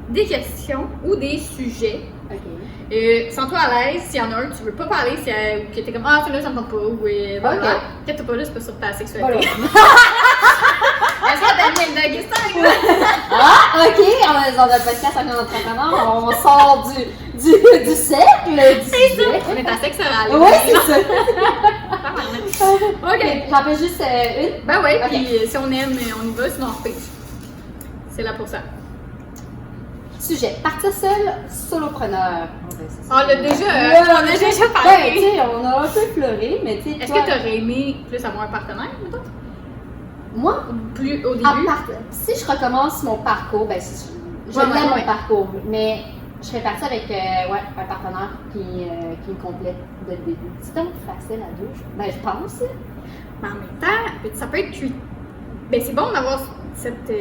Speaker 2: des questions ou des sujets.
Speaker 3: Ok.
Speaker 2: Sens-toi à l'aise s'il y en a un que tu veux pas parler, ou que t'es comme ah, celui-là, ça me tente pas, ou voilà. Peut-être pas là, c'est pas sur ta sexualité. Est-ce que t'as le même de
Speaker 3: Ah, ok, on est dans un podcast avec un entrepreneur, on sort du cercle, du sujet.
Speaker 2: On est à sexe oral.
Speaker 3: Oui, c'est ça.
Speaker 2: Ok.
Speaker 3: J'en fais juste une.
Speaker 2: Ben ouais,
Speaker 3: Ok.
Speaker 2: puis si on aime, on y va, sinon on repêche. C'est là pour ça.
Speaker 3: Sujet, partir seul, solopreneur.
Speaker 2: On l'a déjà, on a déjà
Speaker 3: Ben, tu
Speaker 2: parlé.
Speaker 3: sais, on a un peu pleuré, mais tu sais,
Speaker 2: Est-ce
Speaker 3: toi,
Speaker 2: que t'aurais aimé plus avoir un partenaire, mettons?
Speaker 3: moi,
Speaker 2: Plus au début?
Speaker 3: si je recommence mon parcours, ben, je
Speaker 2: Ouais,
Speaker 3: l'aime
Speaker 2: ouais.
Speaker 3: mon parcours, mais je serais partie avec un partenaire qui me complète dès le début. C'est donc facile à deux, ben, je pense.
Speaker 2: Mais en même temps, ça peut être ben c'est bon d'avoir cette.
Speaker 3: Tu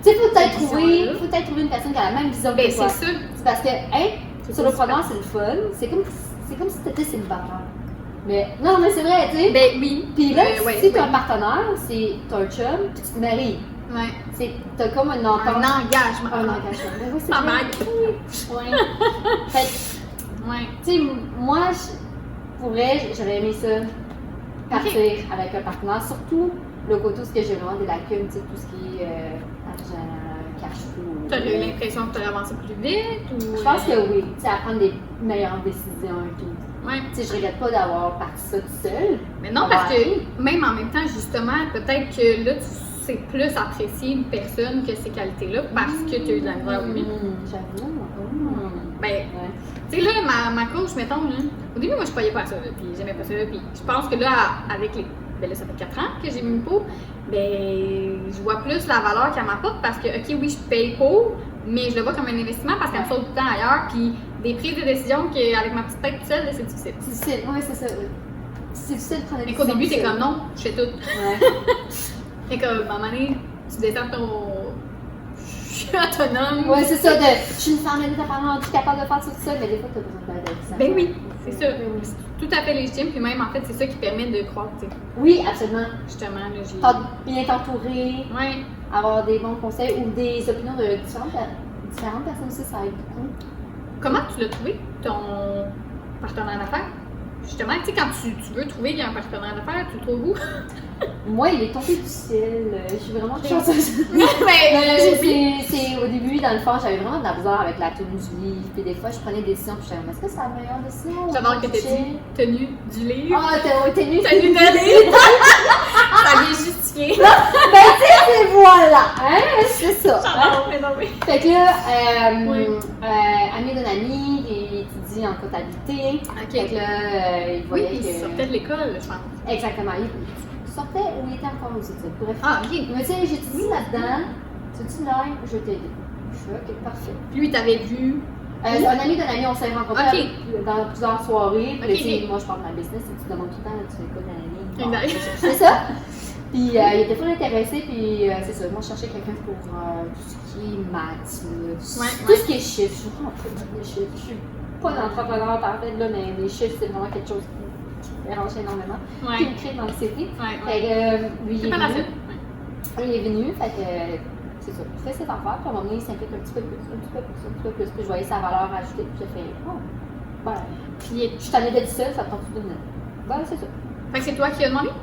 Speaker 3: sais, faut peut-être
Speaker 2: vision-là.
Speaker 3: trouver une personne qui a la même vision
Speaker 2: Ben
Speaker 3: que toi.
Speaker 2: c'est ça.
Speaker 3: C'est parce que être
Speaker 2: C'est
Speaker 3: solopreneur, c'est le fun. C'est comme si t'étais célibataire. Mais non, mais c'est vrai, tu sais.
Speaker 2: Ben oui.
Speaker 3: Puis là,
Speaker 2: ouais,
Speaker 3: si t'as
Speaker 2: ouais.
Speaker 3: un partenaire, c'est t'as un chum, puis tu te maries.
Speaker 2: Ouais.
Speaker 3: T'as comme une
Speaker 2: Un
Speaker 3: entente.
Speaker 2: engagement.
Speaker 3: Un engagement. Ben oui, c'est
Speaker 2: Pas
Speaker 3: vrai.
Speaker 2: mal.
Speaker 3: Ouais. Fait que,
Speaker 2: Ouais.
Speaker 3: tu sais, moi, j'aurais aimé ça, partir avec un partenaire, surtout le côté où ce que j'ai vraiment des lacunes, tu sais, tout ce qui est argent, cash flow.
Speaker 2: T'as eu l'impression que t'aurais avancé plus vite ou.
Speaker 3: Je pense que oui, tu sais, à prendre des meilleures décisions et tout.
Speaker 2: Ouais.
Speaker 3: Tu sais, je regrette pas d'avoir parti ça tout seul.
Speaker 2: Mais non, parce que même en même temps, justement, peut-être que là, tu sais plus apprécier une personne que ces qualités-là parce que tu as eu de la misère au début.
Speaker 3: J'avoue.
Speaker 2: Ben,
Speaker 3: Ouais.
Speaker 2: tu sais, là, ma coach, mettons, là, au début, moi, je croyais pas à ça, là, puis j'aimais pas ça, puis je pense que là, avec les. Ben là, ça fait 4 ans que j'ai mis une peau, ben, je vois plus la valeur qu'elle m'apporte parce que, ok, oui, je paye pour, mais je le vois comme un investissement parce qu'elle me sauve du temps ailleurs, puis des prises de décision qu'avec ma petite tête toute seule, là, c'est difficile.
Speaker 3: C'est difficile, oui, c'est ça. C'est difficile de prendre des
Speaker 2: Mais qu'au
Speaker 3: décisions
Speaker 2: début, t'es
Speaker 3: seule.
Speaker 2: comme non, je fais tout.
Speaker 3: Ouais.
Speaker 2: Fait que, à un moment donné, tu descends ton. Je suis autonome.
Speaker 3: Ouais, c'est ça, je suis une femme indépendante, je suis capable de faire tout ça, mais des fois, t'as besoin d'aide avec ça.
Speaker 2: Ben oui, c'est ça.
Speaker 3: Oui, oui.
Speaker 2: C'est tout à fait légitime, puis même en fait, c'est ça qui permet de croître, tu sais.
Speaker 3: Oui, absolument.
Speaker 2: Justement, là, j'ai.
Speaker 3: Bien t'entourer,
Speaker 2: Ouais.
Speaker 3: avoir des bons conseils ou des opinions de différentes personnes aussi, ça aide beaucoup.
Speaker 2: Comment tu l'as trouvé, ton partenaire d'affaires? Justement, tu sais, quand tu veux trouver un partenaire d'affaires, tu le trouves où?
Speaker 3: Moi, il est tombé du ciel, je suis vraiment chanceuse. C'est au début, dans le fond, j'avais vraiment de la misère avec la tenue du livre, puis des fois, je prenais des décisions, puis je me disais, est-ce que c'est la meilleure décision?
Speaker 2: J'adore que t'aies dit tenue du livre.
Speaker 3: Ah, tenue
Speaker 2: Tenue de livre! Ça vient justifier.
Speaker 3: Ben, tu sais, voilà, hein, c'est ça. Hein?
Speaker 2: J'adore, mais non, mais.
Speaker 3: Fait que là,
Speaker 2: Oui.
Speaker 3: ami d'un ami, il étudie en comptabilité.
Speaker 2: Ok.
Speaker 3: Fait que là, il
Speaker 2: Oui,
Speaker 3: voyait
Speaker 2: puis
Speaker 3: que...
Speaker 2: il sortait de l'école, je pense.
Speaker 3: Exactement. Il sortait ou il était encore aux études. Bref.
Speaker 2: Ah, ok.
Speaker 3: Il me dit, j'étudie là-dedans. Tu dis là, je t'aide. Je fais, ok, parfait.
Speaker 2: Puis lui, t'avais vu.
Speaker 3: Un ami d'un ami, on s'est rencontrés
Speaker 2: Ok.
Speaker 3: dans plusieurs soirées. Puis
Speaker 2: Ok,
Speaker 3: tu sais,
Speaker 2: ok.
Speaker 3: moi, je parle de ma business. Et tu demandes tout le temps, tu fais quoi dans la vie?
Speaker 2: Exact.
Speaker 3: C'est ça. Puis il était full intéressé, puis c'est ça, moi je cherchais quelqu'un pour tout ce qui est maths, là, tout ce qui est chiffres. Je suis vraiment pas dans les chiffres. Je suis pas une entrepreneur parfaite, là, mais les chiffres, c'est vraiment quelque chose qui me dérange énormément, qui
Speaker 2: Ouais.
Speaker 3: me crée de l'anxiété.
Speaker 2: Ouais,
Speaker 3: Fait
Speaker 2: ouais.
Speaker 3: que lui, il
Speaker 2: C'est
Speaker 3: est
Speaker 2: pas la
Speaker 3: venu.
Speaker 2: seule. Ouais.
Speaker 3: Il est venu, fait que c'est ça. Il fait ses affaires, puis à un moment donné, il s'implique un petit peu plus, un petit peu plus, un petit peu plus. Puis je voyais sa valeur ajoutée, puis j'ai fait, oh, ben,
Speaker 2: Puis,
Speaker 3: je suis tannée d'être seule, ça te tente de venir. Ben, c'est ça.
Speaker 2: fait que c'est toi qui as demandé?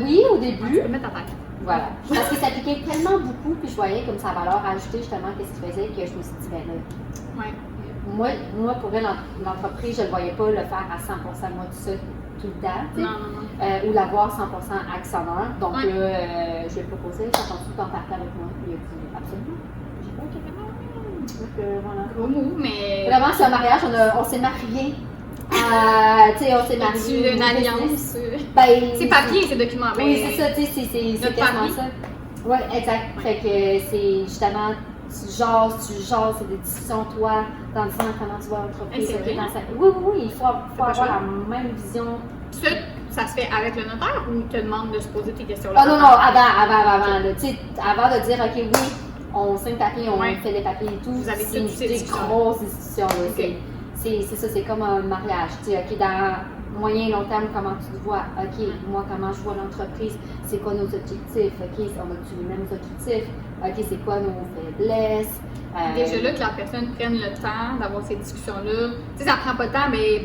Speaker 3: Oui, au
Speaker 2: Tu
Speaker 3: début.
Speaker 2: peux mettre ta tête.
Speaker 3: Voilà. Parce que ça piquait tellement beaucoup, puis je voyais comme sa valeur ajoutée, justement, qu'est-ce qu'il faisait, que je me suis dit, ben là,
Speaker 2: Ouais.
Speaker 3: moi pour elle, l'entreprise, je ne le voyais pas le faire à 100% moi tout seul, tout le temps, tu sais,
Speaker 2: Non, non, non.
Speaker 3: ou l'avoir 100% actionnaire. Donc
Speaker 2: Ouais.
Speaker 3: là, je lui ai proposé, ça tente tout en partant avec moi, puis il a dit, absolument. J'ai pas OK, donc voilà.
Speaker 2: Gros move, mais.
Speaker 3: Vraiment, c'est un mariage, on s'est mariés. Tu sais, on s'est mariés.
Speaker 2: Tu une
Speaker 3: au business.
Speaker 2: alliance.
Speaker 3: Ben,
Speaker 2: C'est papier, c'est document.
Speaker 3: Oui, c'est ça, tu sais, c'est
Speaker 2: Notre
Speaker 3: quasiment
Speaker 2: famille.
Speaker 3: ça. Oui, exact. Fait que c'est justement, tu jases, c'est des discussions, toi, dans le sens comment tu vois l'entreprise.
Speaker 2: C'est vrai.
Speaker 3: Oui, il faut
Speaker 2: pas
Speaker 3: avoir
Speaker 2: choix.
Speaker 3: la même vision.
Speaker 2: Ça se fait avec le notaire ou il te demande de se poser tes questions là?
Speaker 3: Ah non, avant. Là. Tu sais, avant de dire, OK, oui, on signe papier, on
Speaker 2: Ouais.
Speaker 3: fait les papiers et tout,
Speaker 2: Vous avez
Speaker 3: c'est
Speaker 2: toutes ces
Speaker 3: des
Speaker 2: discussions.
Speaker 3: grosses discussions. Là,
Speaker 2: Ok.
Speaker 3: c'est ça, c'est comme un mariage. Tu sais, OK, dans moyen et long terme, comment tu te vois? OK, moi, comment je vois l'entreprise? C'est quoi nos objectifs? OK, on a-tu les mêmes objectifs? OK, c'est quoi nos faiblesses?
Speaker 2: Déjà là, que la personne prenne le temps d'avoir ces discussions-là. Tu sais, ça prend pas de temps, mais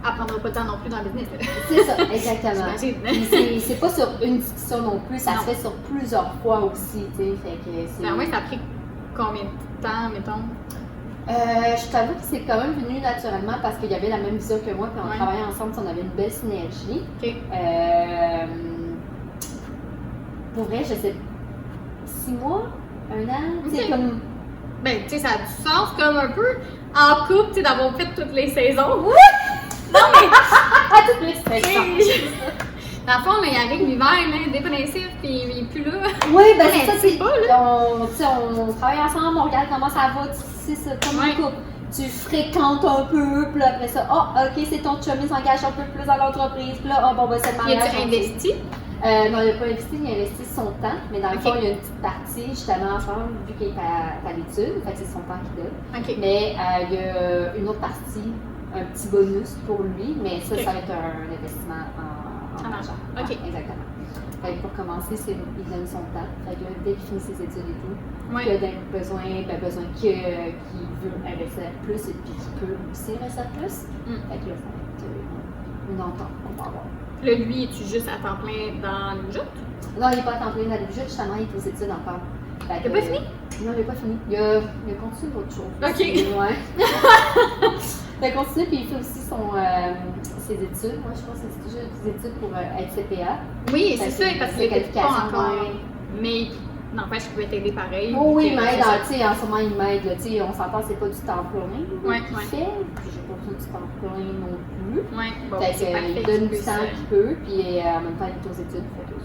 Speaker 2: elle prendra pas de temps non plus dans le business.
Speaker 3: C'est ça, exactement.
Speaker 2: J'imagine.
Speaker 3: C'est pas sur une discussion non plus, ça
Speaker 2: Non.
Speaker 3: se fait sur plusieurs fois aussi, tu sais, fait que c'est...
Speaker 2: Ben ouais, ça a pris combien de temps, mettons?
Speaker 3: Je t'avoue que c'est quand même venu naturellement parce qu'il y avait la même vision que moi, puis on
Speaker 2: Ouais.
Speaker 3: travaillait ensemble, puis on avait une belle synergie.
Speaker 2: OK.
Speaker 3: Pour vrai, je sais, 6 mois, 1 an, tu sais,
Speaker 2: Ok.
Speaker 3: comme...
Speaker 2: Ben, tu sais, ça a du sens comme un peu en couple, tu sais, d'avoir fait toutes les saisons.
Speaker 3: Ah, toutes les saisons!
Speaker 2: Dans le fond, là, il arrive l'hiver, là, dépressif, puis il est plus là.
Speaker 3: Oui, ben c'est
Speaker 2: Mais
Speaker 3: ça,
Speaker 2: c'est
Speaker 3: c'est
Speaker 2: pas, là.
Speaker 3: on travaille ensemble, on regarde comment ça va, c'est ça, comme
Speaker 2: Ouais.
Speaker 3: un couple. Tu fréquentes un peu, puis là, après ça, ok, c'est ton chum, il s'engage un peu plus dans l'entreprise, puis là, bon, ben c'est le
Speaker 2: Il
Speaker 3: mariage.
Speaker 2: a investi.
Speaker 3: Non, il n'a pas investi, il a investi son temps, mais dans le
Speaker 2: Ok.
Speaker 3: fond, il y a une petite partie, justement, ensemble, vu qu'il est à l'étude, fait que c'est son temps qu'il donne.
Speaker 2: OK.
Speaker 3: Mais il y a une autre partie, un petit bonus pour lui, mais ça,
Speaker 2: Ok.
Speaker 3: ça va être un investissement en
Speaker 2: En argent. Ok.
Speaker 3: Ouais, exactement. Fait que pour commencer, il donne son temps. Fait que dès qu'il finit ses études et tout,
Speaker 2: Ouais.
Speaker 3: qu'il a besoin qu'il veut investir plus et puis qu'il peut aussi investir plus.
Speaker 2: Mm.
Speaker 3: Fait que là, ça va être une entente qu'on va avoir.
Speaker 2: Là, lui, es-tu juste à temps plein dans le jeu?
Speaker 3: Non, il n'est pas à temps plein dans le budget, justement, il est aux études encore. Fait
Speaker 2: Il a
Speaker 3: que,
Speaker 2: pas fini?
Speaker 3: Non, il n'a pas fini. Il a continué d'autres choses.
Speaker 2: Ok.
Speaker 3: Ouais. Il a continué, puis il fait aussi ses études. Moi, je pense que c'est toujours des études pour être CPA.
Speaker 2: Oui,
Speaker 3: Fait
Speaker 2: c'est
Speaker 3: que
Speaker 2: ça, parce
Speaker 3: c'est
Speaker 2: qu'il était pas
Speaker 3: qualification,
Speaker 2: encore.
Speaker 3: ouais.
Speaker 2: Mais n'empêche qu'il pouvait t'aider pareil.
Speaker 3: Oh oui,
Speaker 2: Puis
Speaker 3: il
Speaker 2: que-
Speaker 3: m'aide,
Speaker 2: c'est ça.
Speaker 3: tu sais, en ce moment, il m'aide, là, tu sais, on s'entend, c'est pas du temps plein
Speaker 2: Ouais,
Speaker 3: qu'il
Speaker 2: ouais.
Speaker 3: fait, puis j'ai pas besoin du temps plein non plus.
Speaker 2: Ouais, bon,
Speaker 3: Fait
Speaker 2: c'est parfait.
Speaker 3: qu'il donne
Speaker 2: qu'il
Speaker 3: du temps
Speaker 2: puisse,
Speaker 3: qu'il peut, puis en même temps, il est aux études, fait que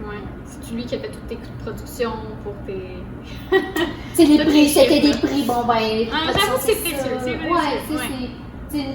Speaker 2: Ouais. C'est lui qui a fait toutes tes coûts de production pour tes.
Speaker 3: tu sais, les
Speaker 2: Tous
Speaker 3: prix,
Speaker 2: les
Speaker 3: c'était des
Speaker 2: chiffres,
Speaker 3: prix, bon ben, les prix
Speaker 2: Ah,
Speaker 3: de
Speaker 2: j'avoue
Speaker 3: production,
Speaker 2: que c'est précieux,
Speaker 3: ça.
Speaker 2: c'est vrai,
Speaker 3: Ouais,
Speaker 2: c'est-
Speaker 3: tu sais, tu sais,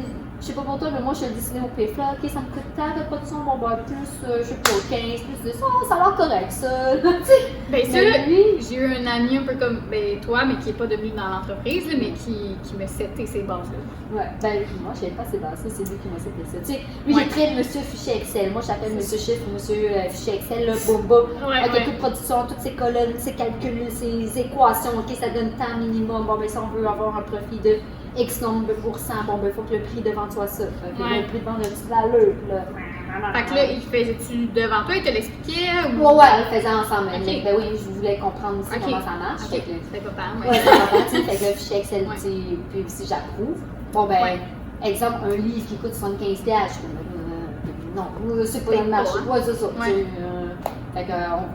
Speaker 3: je sais pas pour toi, mais moi, je suis dessinée au PIF, là, ok, ça me coûte tant de production, bon ben, plus, je sais pas, 15, plus de ça, ça a l'air correct, ça, tu sais.
Speaker 2: Ben, ça,
Speaker 3: Mais lui,
Speaker 2: j'ai eu un ami un peu comme ben, toi, mais qui n'est pas devenu dans l'entreprise, là, mais qui me settait ces bases-là.
Speaker 3: ouais, ben, moi, je savais pas c'est dans ça, c'est lui qui m'a fait ça. Tu sais, lui,
Speaker 2: Ouais.
Speaker 3: il est très monsieur fichier Excel. Moi, je t'appelle monsieur chiffre, monsieur fichier Excel, là, boum, boum.
Speaker 2: Ouais,
Speaker 3: Ok,
Speaker 2: ouais.
Speaker 3: toute production, toutes ces colonnes, ces calculs, ces équations, ok, ça donne temps minimum. Bon, ben, si on veut avoir un profit de X nombre de pourcents, bon, ben, il faut que le prix de vente soit ça. Ok,
Speaker 2: Ouais.
Speaker 3: le prix de vente de l'allure, là.
Speaker 2: Fait que là, il faisait-tu devant toi, il te l'expliquait ou.
Speaker 3: Ouais, ouais, on le faisait ensemble.
Speaker 2: Ok.
Speaker 3: Mais, ben oui, je voulais comprendre aussi
Speaker 2: Ok.
Speaker 3: comment ça marche.
Speaker 2: Ok,
Speaker 3: Fait que,
Speaker 2: c'était pas mal,
Speaker 3: ouais,
Speaker 2: ouais.
Speaker 3: c'est important, tu sais, fait que le fichier Excel,
Speaker 2: Ouais.
Speaker 3: tu sais, puis si j'approuve, bon, ben,
Speaker 2: Ouais.
Speaker 3: exemple, un livre qui coûte 75$, je suis comme, non, c'est pas
Speaker 2: Paye
Speaker 3: le marché.
Speaker 2: pas, hein.
Speaker 3: Ouais, c'est ça.
Speaker 2: Ouais.
Speaker 3: tu sais, fait que,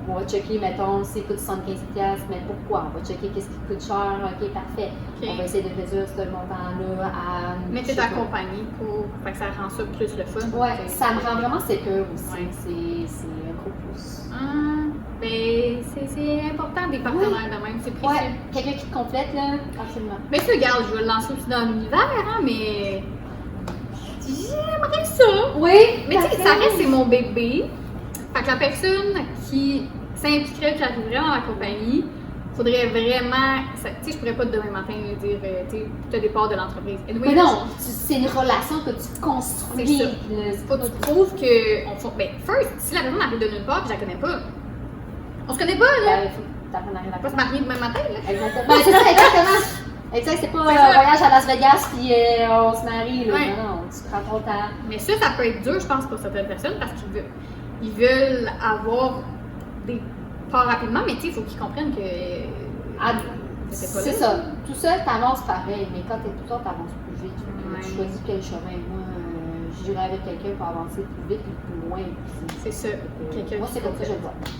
Speaker 3: on va checker, mettons, s'il coûte 75$, mais pourquoi? On va checker qu'est-ce qui coûte cher, ok, parfait.
Speaker 2: Ok.
Speaker 3: On va essayer de réduire ce montant-là à.
Speaker 2: Mais
Speaker 3: je
Speaker 2: t'es
Speaker 3: sais pas.
Speaker 2: accompagné pour. Fait que ça rend ça plus le fun.
Speaker 3: Ouais,
Speaker 2: T'sais.
Speaker 3: ça me rend vraiment sécure aussi.
Speaker 2: Ouais.
Speaker 3: C'est un gros plus.
Speaker 2: Ben, c'est important des partenaires de même, c'est précieux.
Speaker 3: Ouais, quelqu'un qui te complète, là, absolument.
Speaker 2: Mais ça, regarde, je vais le lancer aussi dans l'univers, hein, mais. J'aimerais ça.
Speaker 3: Oui,
Speaker 2: Mais tu sais, ça reste, c'est mon bébé. Fait que la personne qui s'impliquerait, qui arriverait dans la compagnie, faudrait vraiment. Tu sais, je pourrais pas demain matin lui dire, tu sais, tu as des parts de l'entreprise. Anyway,
Speaker 3: Mais non, c'est une relation que tu construis.
Speaker 2: C'est ça.
Speaker 3: là, c'est
Speaker 2: faut
Speaker 3: pas
Speaker 2: que tu prouves que. Ben, first, si la personne arrive de nulle part, puis je la connais pas. On se connaît pas, là.
Speaker 3: Il faut que t'apprennes à
Speaker 2: On va
Speaker 3: arriver
Speaker 2: pas se marier demain matin, là.
Speaker 3: Exactement. Ben, c'est ça, exactement. Exact, c'est pas
Speaker 2: C'est
Speaker 3: un
Speaker 2: ça.
Speaker 3: voyage à Las Vegas puis on se marie, là.
Speaker 2: Ouais.
Speaker 3: Non, tu prends ton temps.
Speaker 2: Mais ça peut être dur, je pense, pour certaines personnes parce qu'ils veulent avoir des parts rapidement, mais tu sais, il faut qu'ils comprennent que.
Speaker 3: Ah,
Speaker 2: c'était pas
Speaker 3: c'est
Speaker 2: là.
Speaker 3: ça. Tout seul, t'avances pareil, mais quand t'es tout seul, t'avances plus vite.
Speaker 2: Ouais.
Speaker 3: Tu choisis quel chemin. Moi, j'irai avec quelqu'un pour avancer plus vite et plus loin.
Speaker 2: C'est ça. Quelqu'un
Speaker 3: Moi,
Speaker 2: qui
Speaker 3: c'est comme ça que je le
Speaker 2: comprend.
Speaker 3: vois.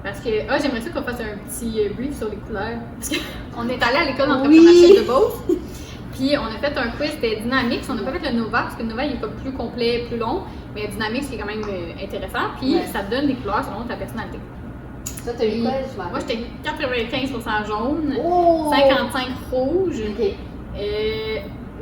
Speaker 2: Parce que, j'aimerais ça qu'on fasse un petit brief sur les couleurs. Parce qu'on est allé à l'école
Speaker 3: Oui.
Speaker 2: d'entrepreneurship de Beauce. Puis on a fait un quiz, c'était Dynamics. On n'a pas fait le Nova parce que le Nova il est pas plus complet, plus long. Mais Dynamics c'est quand même intéressant. Puis
Speaker 3: Ouais.
Speaker 2: ça te donne des couleurs selon ta personnalité.
Speaker 3: Toi, t'as eu quoi? Je m'en
Speaker 2: Moi
Speaker 3: rappelle.
Speaker 2: j'étais 95% jaune,
Speaker 3: Oh!
Speaker 2: 55 rouge,
Speaker 3: Ok.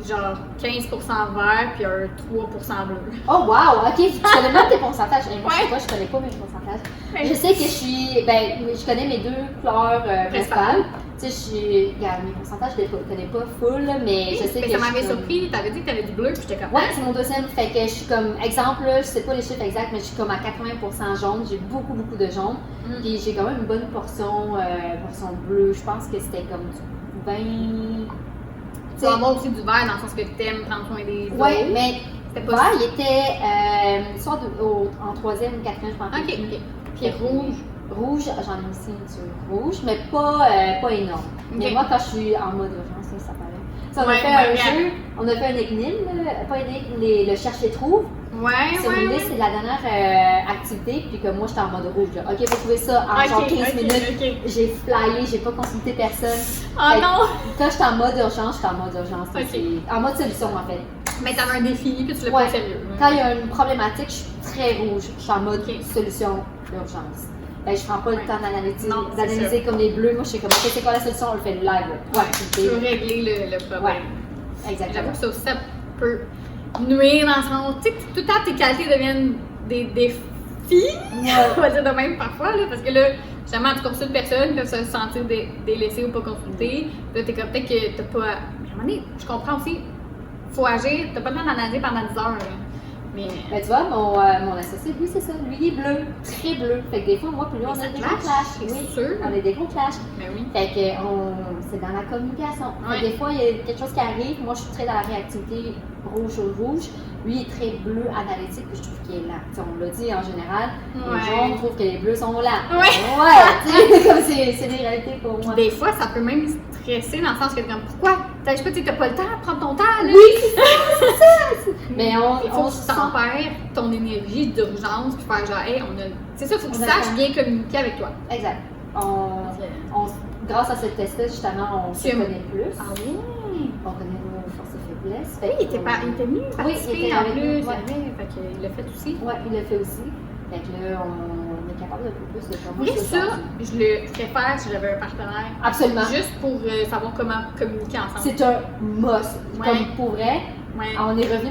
Speaker 2: genre 15% vert, puis un 3% bleu.
Speaker 3: Oh wow, ok, tu connais même tes pourcentages. Et moi,
Speaker 2: Ouais.
Speaker 3: je connais pas mes pourcentages.
Speaker 2: Ouais.
Speaker 3: Je sais que je suis, ben, je connais mes deux couleurs principales. Tu sais, regarde, mes pourcentages, je les connais pas full, mais je sais que.
Speaker 2: Ça m'avait surpris, t'avais dit que t'avais du bleu, puis j'étais comme.
Speaker 3: Ouais, c'est mon deuxième. Fait que je suis comme, exemple, là, je sais pas les chiffres exacts, mais je suis comme à 80% jaune. J'ai beaucoup de jaune. Puis j'ai quand même une bonne portion bleue. Je pense que c'était comme du 20.
Speaker 2: Tu vas avoir aussi du vert dans le sens que t'aimes prendre soin des autres.
Speaker 3: Ouais, mais
Speaker 2: c'était
Speaker 3: vert,
Speaker 2: pas
Speaker 3: il était soit en troisième ou quatrième, je pense.
Speaker 2: Ok. Puis rouge.
Speaker 3: Rouge, j'en ai aussi une sur rouge, mais pas énorme. Mais moi, quand je suis en mode urgence, ça paraît. On a fait un jeu, on a fait un énigme, pas une énigme, le cherche-et-trouve. Sur une liste, c'est la dernière activité, puis que moi, j'étais en mode rouge. Là. Ok, faut trouver ça en genre 15 minutes. J'ai flyé, j'ai pas consulté personne.
Speaker 2: Oh non!
Speaker 3: Quand j'étais en mode urgence, j'étais en mode urgence. En mode solution, en fait.
Speaker 2: Mais t'avais un défi, puis tu l'as pas sérieux.
Speaker 3: Quand il y a une problématique, je suis très rouge. Je suis en mode solution, urgence. Ben, je prends pas le temps d'analyser comme les bleus. Moi, je suis comme, ok, c'est quoi la solution? On le fait live.
Speaker 2: Tu veux régler le problème.
Speaker 3: Ouais, exactement.
Speaker 2: J'avoue que ça aussi, ça peut nuire dans le sens. Tu sais, tout le temps, tes qualités deviennent des défis. On va dire de même parfois, là, parce que là, justement, tu consultes personne, ils peuvent se sentir délaissés ou pas consultés. Puis là, t'es comme, peut-être que t'as pas. À un moment donné, je comprends aussi, faut agir, t'as pas le temps d'analyser pendant 10 heures. Là. Mais
Speaker 3: tu vois, mon associé, lui, c'est ça. Lui, il est bleu, très bleu. Fait que des fois, moi, puis lui, on a des gros clashs.
Speaker 2: Oui, sûr.
Speaker 3: On a des gros clashs.
Speaker 2: Mais oui.
Speaker 3: Fait que c'est dans la communication. Fait que des fois, il y a quelque chose qui arrive. Moi, je suis très dans la réactivité rouge au rouge. Lui, il est très bleu analytique, puis je trouve qu'il est lent. T'sais, on l'a dit en général. Les jaunes trouvent que les bleus sont lents. Comme c'est des réalités pour moi.
Speaker 2: Des fois, ça peut même stresser dans le sens que t'es comme, pourquoi? Je sais pas, t'as pas le temps de prendre ton temps, là.
Speaker 3: Oui, c'est ça! Mais
Speaker 2: il faut que tu tempères ton énergie d'urgence, puis faire genre, hey, c'est ça, il faut que tu saches bien communiquer avec toi.
Speaker 3: Exact. Grâce à ce test-là, justement, on se connaît plus.
Speaker 2: Ah oui?
Speaker 3: On connaît nos forces et faiblesses.
Speaker 2: Oui, il était venu participer en plus. Fait qu'il l'a fait aussi.
Speaker 3: Oui, il l'a fait aussi. Fait que là, on est capable d'un peu plus de faire.
Speaker 2: Oui, ça, je le ferais faire si j'avais un partenaire.
Speaker 3: Absolument.
Speaker 2: Juste pour savoir comment communiquer ensemble.
Speaker 3: C'est un must. Comme pour vrai. On est revenu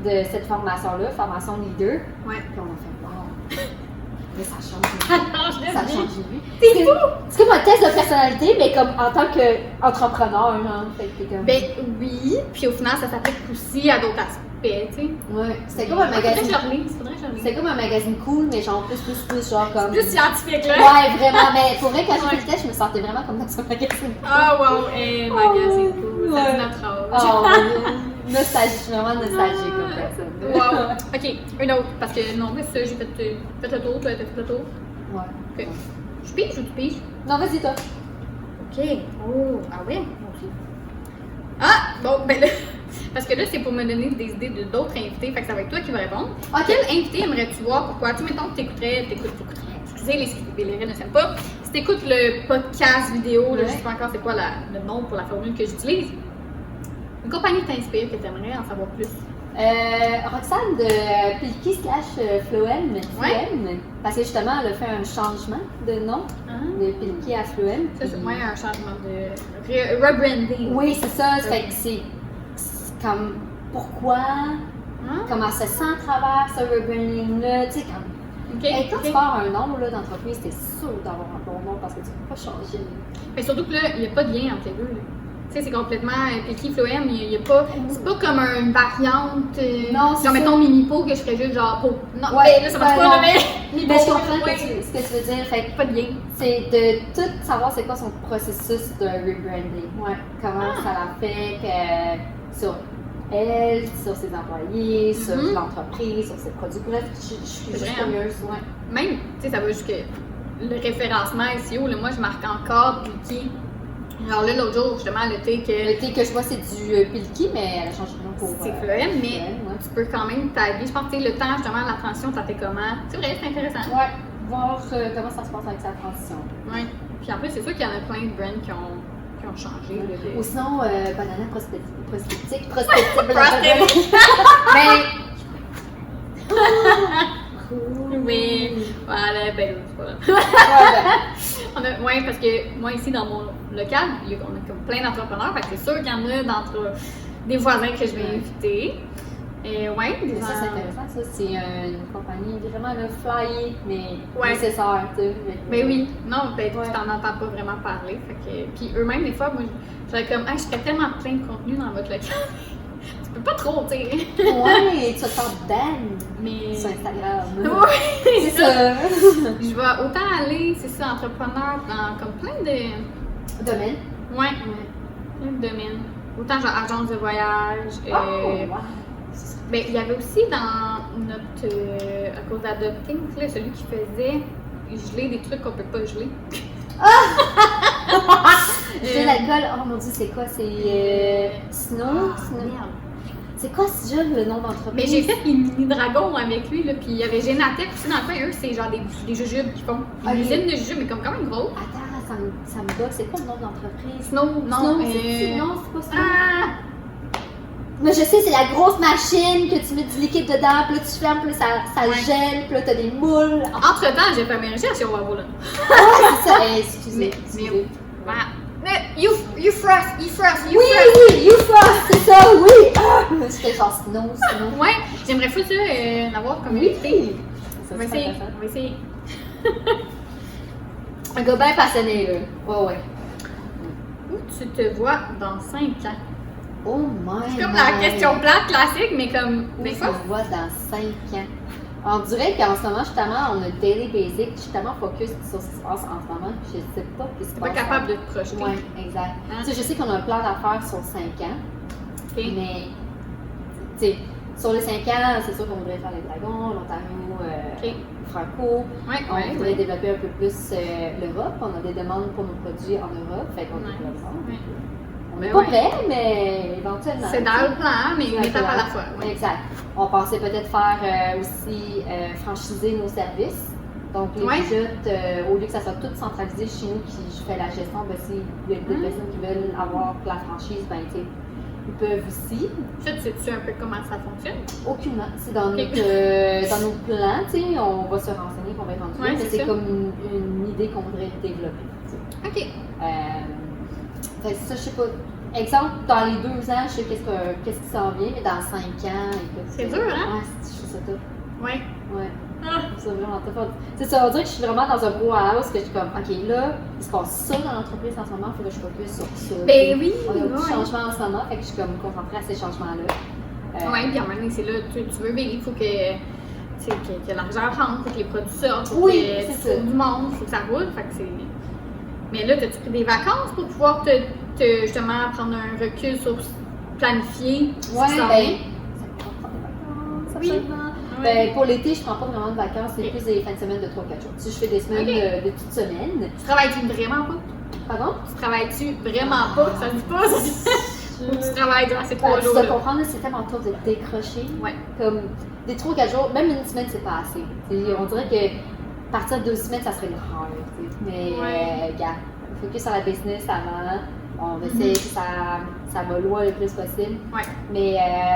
Speaker 3: de cette formation-là, formation leader.
Speaker 2: Ouais.
Speaker 3: Puis on a fait wow. Mais ça change. Ça change de vie.
Speaker 2: C'est fou!
Speaker 3: C'est comme un test de personnalité, mais comme en tant qu'entrepreneur, hein.
Speaker 2: Ben oui, puis au final, ça s'applique aussi à d'autres aspects, tu sais.
Speaker 3: Ouais, c'était comme un magazine.
Speaker 2: Faudrait que je relise.
Speaker 3: C'est comme un magazine cool, mais genre plus, genre comme.
Speaker 2: Plus scientifique, là.
Speaker 3: Ouais, vraiment. Mais pour vrai, quand j'ai fait le test, je me sentais vraiment comme dans un magazine.
Speaker 2: Ah, wow, magazine cool. Ça dit notre âge.
Speaker 3: Nostalgie, je suis vraiment nostalgique comme personne.
Speaker 2: Wow. Ok, une autre. Parce que non, mais ça, j'ai fait le tour, toi, t'as fait le tour.
Speaker 3: Ouais.
Speaker 2: Ok. Je pige ou tu piges?
Speaker 3: Non, vas-y, toi.
Speaker 2: Ok. Oh, ah ouais? Ok. Ah, bon, ben là. Parce que là, c'est pour me donner des idées d'autres invités. Fait que ça va être toi qui vas répondre.
Speaker 3: Okay.
Speaker 2: Quel invité aimerais-tu voir? Pourquoi? Tu sais, mettons que t'écouterais. Excusez, les ne s'aiment pas. Si t'écoutes le podcast vidéo, là, je sais pas encore c'est quoi le nom pour la formule que j'utilise. Une compagnie t'inspire que t'aimerais en savoir plus?
Speaker 3: Roxane de Pilki / Floem. Parce que justement, elle a fait un changement de nom de Pilki à Floem.
Speaker 2: Ça, c'est un changement de rebranding.
Speaker 3: Oui, c'est ça. Fait que c'est comme pourquoi, comment elle se sent à travers ce rebranding-là. Tu sais, quand tu pars un nom d'entreprise, t'es sûr d'avoir un bon nom parce que tu peux pas changer.
Speaker 2: Mais surtout que là, il n'y a pas de lien entre les deux. Tu sais, c'est complètement Pilki Floem, il y a pas. C'est pas comme une variante.
Speaker 3: Non, c'est
Speaker 2: genre, mettons Mimipo que je ferais juste genre peau. Non,
Speaker 3: ouais,
Speaker 2: là, ça marche pas, mais.
Speaker 3: Mais je comprends ce que tu veux dire. Fait
Speaker 2: pas de lien.
Speaker 3: C'est de tout savoir c'est quoi son processus de rebranding. Ouais. Comment ça l'affecte sur elle, sur ses employés, sur l'entreprise, sur ses produits. Bref, je suis juste curieuse. Ouais.
Speaker 2: Même, tu sais, ça va jusque le référencement SEO. Là, moi, je marque encore Pilki. Alors là, l'autre jour, justement, le thé que
Speaker 3: je vois, c'est du Pilki, mais elle a changé de nom pour.
Speaker 2: C'est Floem, mais tu peux quand même taguer. Je pense que le temps, justement, la transition, ça fait comment? C'est vrai, c'est intéressant.
Speaker 3: Ouais, voir comment ça se passe avec sa transition.
Speaker 2: Ouais. Puis en plus, c'est sûr qu'il y en a plein de brands qui ont changé.
Speaker 3: Ou sinon, banana prospectique.
Speaker 2: Mais. Oui, voilà, ben voilà. Oui, parce que moi ici dans mon local, on a comme plein d'entrepreneurs, fait que c'est sûr qu'il y en a d'entre des voisins que je vais inviter. Ouais, des
Speaker 3: Ça, c'est intéressant, ça. C'est une compagnie vraiment là, flyée, mais
Speaker 2: Ouais.
Speaker 3: nécessaire, tu sais.
Speaker 2: Mais oui, non, ben,
Speaker 3: Ouais.
Speaker 2: tu t'en entends pas vraiment parler. Fait que, puis eux-mêmes, des fois, moi, j'avais comme, je ferais tellement plein de contenu dans votre local. Tu peux pas trop, tu sais.
Speaker 3: Ouais, tu vas te faire ban
Speaker 2: Mais.
Speaker 3: sur Instagram.
Speaker 2: Ouais,
Speaker 3: C'est ça.
Speaker 2: Je vais autant aller, c'est ça, entrepreneur dans comme plein de.
Speaker 3: Domaine.
Speaker 2: Ouais, plein de domaines. Autant genre agence de voyage.
Speaker 3: Oh, wow.
Speaker 2: Ben, il y avait aussi dans notre. À cause d'Adopting, tu sais, celui qui faisait geler des trucs qu'on peut pas geler.
Speaker 3: J'ai l'alcool, oh mon dieu, c'est quoi? C'est Snow?
Speaker 2: Merde.
Speaker 3: C'est quoi déjà le nom d'entreprise?
Speaker 2: Mais j'ai fait les mini dragons avec lui, là, puis il y avait Génatec aussi dans le coin, eux, c'est genre des jujubes qui font.
Speaker 3: Ok.
Speaker 2: Une usine de jujubes, mais comme quand même gros.
Speaker 3: Attends, ça me bloque. C'est quoi le nom de l'entreprise?
Speaker 2: Snow, non.
Speaker 3: Non, c'est pas Snow.
Speaker 2: Ah!
Speaker 3: Mais je sais, c'est la grosse machine que tu mets du liquide dedans, puis là tu fermes, puis là ça
Speaker 2: Ouais.
Speaker 3: gèle, puis là t'as des moules. Ah,
Speaker 2: Entre-temps, j'ai fait mes recherches sur Wavo, là.
Speaker 3: c'est ça. Excusez.
Speaker 2: Mais-
Speaker 3: excusez.
Speaker 2: Voilà. You frost.
Speaker 3: Oui, You Frost, c'est ça, oui! Ah, c'était genre Snow.
Speaker 2: Ouais, j'aimerais fou ça, d'avoir comme
Speaker 3: Oui.
Speaker 2: invité.
Speaker 3: Ça,
Speaker 2: On va
Speaker 3: c'est
Speaker 2: essayer.
Speaker 3: intéressant.
Speaker 2: On va essayer.
Speaker 3: Un gars bien passionné, là. Ouais.
Speaker 2: Où tu te vois dans 5 ans?
Speaker 3: Oh my
Speaker 2: C'est comme la
Speaker 3: God.
Speaker 2: question plate classique, mais comme
Speaker 3: Où
Speaker 2: des
Speaker 3: je
Speaker 2: fois.
Speaker 3: me vois dans 5 ans? On dirait qu'en ce moment, justement, on a Daily Basic. Je suis tellement focus sur ce qui se passe en ce moment. Je sais pas ce qui se
Speaker 2: T'es
Speaker 3: passe.
Speaker 2: pas capable de te projeter.
Speaker 3: Oui, exact.
Speaker 2: Hein?
Speaker 3: Tu sais, je sais qu'on a un plan d'affaires sur 5 ans,
Speaker 2: Ok.
Speaker 3: mais tu sais, sur les 5 ans, c'est sûr qu'on voudrait faire les dragons, l'Ontario,
Speaker 2: Ok.
Speaker 3: Franco.
Speaker 2: Ouais,
Speaker 3: On voudrait développer un peu plus l'Europe. On a des demandes pour nos produits en Europe, fait qu'on
Speaker 2: Ouais.
Speaker 3: développe ça.
Speaker 2: Ouais.
Speaker 3: On n'est
Speaker 2: Ben
Speaker 3: pas
Speaker 2: ouais.
Speaker 3: prêt, mais éventuellement.
Speaker 2: C'est dans le plan, mais une
Speaker 3: Ouais,
Speaker 2: étape
Speaker 3: c'est
Speaker 2: à la
Speaker 3: vrai.
Speaker 2: fois. Ouais.
Speaker 3: Exact. On pensait peut-être faire aussi franchiser nos services. Donc, les
Speaker 2: Ouais.
Speaker 3: budgets, au lieu que ça soit tout centralisé chez nous, qui je fais la gestion, ben, s'il y a des personnes qui veulent avoir la franchise, ben, tu sais, ils peuvent aussi.
Speaker 2: Ça, tu sais-tu un peu comment ça fonctionne?
Speaker 3: Aucunement. C'est dans,
Speaker 2: Ok.
Speaker 3: dans nos plans, tu sais, on va se renseigner, qu'on va être rendu là,
Speaker 2: Ouais,
Speaker 3: mais
Speaker 2: c'est
Speaker 3: c'est
Speaker 2: ça.
Speaker 3: comme une idée qu'on voudrait développer. Tu sais.
Speaker 2: Ok.
Speaker 3: Fait que ça, je sais pas. Exemple, dans les 2 ans, je sais qu'est-ce qui s'en vient, mais dans 5 ans, écoute.
Speaker 2: C'est dur, hein?
Speaker 3: Ouais, je trouve ça tough.
Speaker 2: Ouais.
Speaker 3: Ouais.
Speaker 2: Ah.
Speaker 3: C'est vraiment tough. C'est ça, on dirait que je suis vraiment dans un brouhaha que je suis comme, ok, là, il se passe ça dans l'entreprise en ce moment, il faut que je focus sur ça.
Speaker 2: Ben oui,
Speaker 3: On a beaucoup de
Speaker 2: ouais.
Speaker 3: changements en ce moment, fait que je suis comme concentrée à ces changements-là.
Speaker 2: Ouais, puis en même temps, c'est là, tu veux vivre, il faut que, tu sais, que l'argent rentre, faut que les produits sortent, faut
Speaker 3: Oui,
Speaker 2: que
Speaker 3: c'est
Speaker 2: tu
Speaker 3: ça.
Speaker 2: trouves du monde, faut que ça roule, fait que c'est... Mais là, t'as-tu pris des vacances pour pouvoir justement prendre un recul sur planifier ce qui
Speaker 3: Ouais,
Speaker 2: s'en
Speaker 3: ben,
Speaker 2: vient?
Speaker 3: ça me prend prendre des vacances,
Speaker 2: Oui.
Speaker 3: absolument.
Speaker 2: Ouais.
Speaker 3: Ben, pour l'été, je prends pas vraiment de vacances, c'est
Speaker 2: Ok.
Speaker 3: plus des fins de semaine de 3-4 jours. Si je fais des semaines
Speaker 2: Ok.
Speaker 3: de petites semaines.
Speaker 2: Tu travailles-tu vraiment pas?
Speaker 3: Pardon?
Speaker 2: Tu travailles-tu vraiment pas? Ça se dit pas, ça se dit. Ou tu travailles durant ces 3
Speaker 3: Tu
Speaker 2: jours
Speaker 3: dois
Speaker 2: là.
Speaker 3: comprendre, là, c'est tellement tough de décrocher.
Speaker 2: Ouais.
Speaker 3: Comme des 3-4 jours, même une semaine, c'est pas assez. T'sais, on dirait que partir de 2 semaines, ça serait le rare. Mais,
Speaker 2: Ouais.
Speaker 3: regarde, focus sur la business avant. On essaie que ça va loin le plus possible.
Speaker 2: Ouais.
Speaker 3: Mais,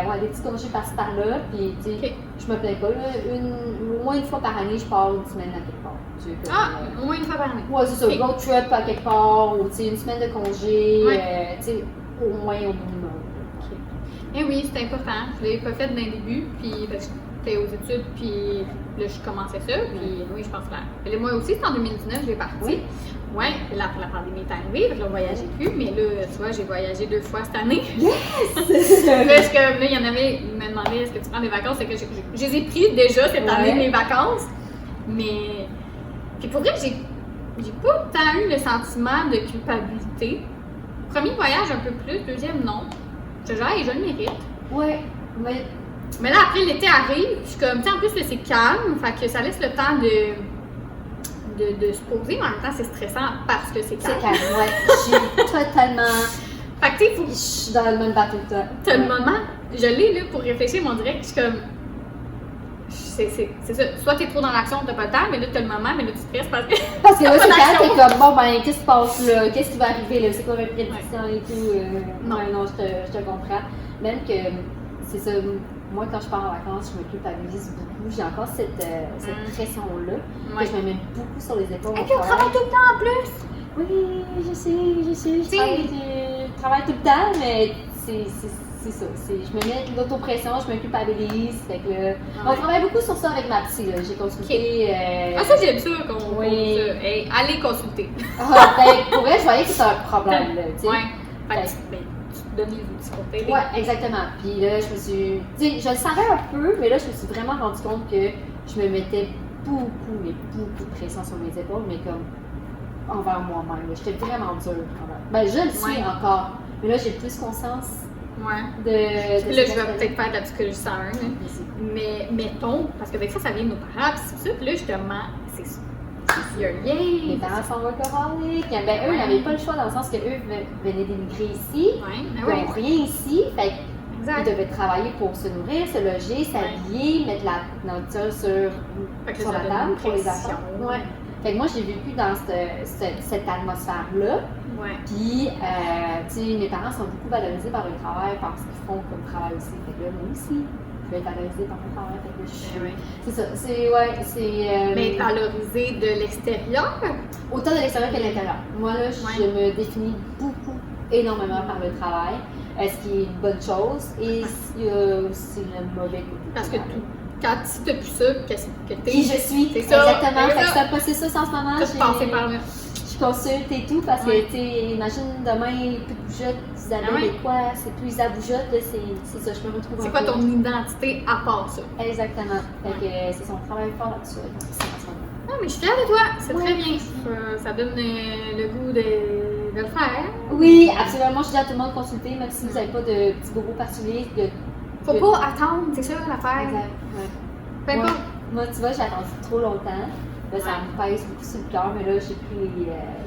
Speaker 3: ouais, des petits congés par-ci par-là. Puis, tu sais,
Speaker 2: Ok.
Speaker 3: je me plains pas. Là, au moins une fois par année, je pars une semaine à quelque part. Tu sais, comme,
Speaker 2: Ah, au moins une fois par année.
Speaker 3: ouais, c'est ça,
Speaker 2: Ok.
Speaker 3: road trip à quelque part, ou tu sais, une semaine de congé,
Speaker 2: Ouais.
Speaker 3: tu sais, au moins au minimum.
Speaker 2: Eh oui, c'est important. Je l'ai pas fait dès le début, puis parce que j'étais aux études, puis là, je commençais ça, puis oui, je pense là. Mais moi aussi, c'est en 2019, j'ai parti.
Speaker 3: Oui.
Speaker 2: Ouais, puis là, après la pandémie est arrivée, je ne voyageais plus, mais là, tu vois, j'ai voyagé 2 fois cette année. Parce que là, il y en avait, ils me demandaient est-ce que tu prends des vacances, c'est que je les ai pris déjà cette année,
Speaker 3: Ouais.
Speaker 2: mes vacances. Mais. Puis pour vrai, j'ai pas tant eu le sentiment de culpabilité. Premier voyage, un peu plus, deuxième, non. Je gère et je le mérite.
Speaker 3: Ouais, mais
Speaker 2: Mais là, après, l'été arrive, je suis comme, tu sais, en plus, là, c'est calme, fait que ça laisse le temps de se poser, mais en même temps, c'est stressant parce que c'est calme.
Speaker 3: c'est calme, ouais. Je suis totalement.
Speaker 2: Fait que, tu sais, il faut
Speaker 3: Je suis dans le même bateau que toi.
Speaker 2: t'as le moment, je l'ai là pour réfléchir, mon direct, je suis comme. C'est ça. Soit t'es trop dans l'action, t'as pas le temps, mais là, t'as le moment, mais là, tu stresses parce que.
Speaker 3: Parce que là, c'est
Speaker 2: Pas
Speaker 3: calme,
Speaker 2: d'action.
Speaker 3: t'es comme, bon, ben, qu'est-ce qui se passe là? Qu'est-ce qui va arriver là? C'est quoi mes prédictions et tout?
Speaker 2: Non.
Speaker 3: Non, je te comprends. Même que, c'est ça, moi, quand je pars en vacances, je me culpabilise beaucoup. J'ai encore cette pression-là,
Speaker 2: Ouais.
Speaker 3: que je me mets beaucoup sur les épaules.
Speaker 2: Et puis, on travaille tout le temps en plus!
Speaker 3: Oui, je sais. Je
Speaker 2: T'sais-
Speaker 3: travaille tout le temps, mais c'est ça. Je me mets de l'autopression, je me culpabilise. Fait que là, on travaille beaucoup sur ça avec ma psy. Là. J'ai consulté.
Speaker 2: Ah, ça, j'aime ça qu'on
Speaker 3: oui.
Speaker 2: hey, allez consulter.
Speaker 3: Pour vrai, je voyais que c'était un problème. Là,
Speaker 2: ouais. Fait que tu te donnes les outils pour t'aider.
Speaker 3: Ouais, exactement. Puis là, je me suis. Tu sais, je le savais un peu, mais là, je me suis vraiment rendu compte que je me mettais beaucoup de pression sur mes épaules, mais comme envers moi-même. J'étais vraiment dure. Ben, je le suis encore. Mais là, j'ai plus conscience de
Speaker 2: puis là, je vais peut-être faire de la psychologie 101. Mais mettons, parce que avec ça vient de nos parents, puis c'est ça. Puis là, justement, c'est ça. Il y a un lien.
Speaker 3: Mes parents sont workaholics. Ben, eux, ils n'avaient pas le choix dans le sens qu'eux venaient d'émigrer ici. Ils n'ont rien ici. Fait ils devaient travailler pour se nourrir, se loger, s'habiller, mettre la nourriture sur la table pour les affaires. Fait que moi, j'ai vécu dans cette atmosphère-là. Puis, tu sais, mes parents sont beaucoup valorisés par le travail, par ce qu'ils font comme travail aussi. Fait que là, moi aussi, je vais être valorisée par mon travail. Fait que c'est ça.
Speaker 2: Mais valorisée de l'extérieur?
Speaker 3: Autant de l'extérieur que de l'intérieur. Moi, là, je me définis énormément par le travail. Ce qui est une bonne chose et il y a aussi le mauvais côté.
Speaker 2: Parce que quand tu n'as plus ça, qu'est-ce que tu es?
Speaker 3: Qui je suis,
Speaker 2: c'est ça.
Speaker 3: Exactement. Fait que c'est un processus en ce moment.
Speaker 2: Tout passé par là.
Speaker 3: Je consulte et tout parce que, tu sais, imagine demain, plus de bougeotte, Isabelle et quoi, c'est plus Isa bougeotte, c'est ça, je me retrouve
Speaker 2: c'est quoi ton identité à part ça?
Speaker 3: Exactement. Fait que c'est son travail fort là-dessus.
Speaker 2: Non, mais je suis fière de toi, c'est très bien. Ça donne le goût de le faire.
Speaker 3: Oui, absolument. Moi, je dis à tout le monde de consulter, même si vous n'avez pas de petits bobos particuliers.
Speaker 2: Faut pas attendre, c'est ça l'affaire.
Speaker 3: Exact. Moi, tu vois, j'ai attendu trop longtemps. Là, ça me pèse beaucoup sur le cœur, mais là, j'ai pris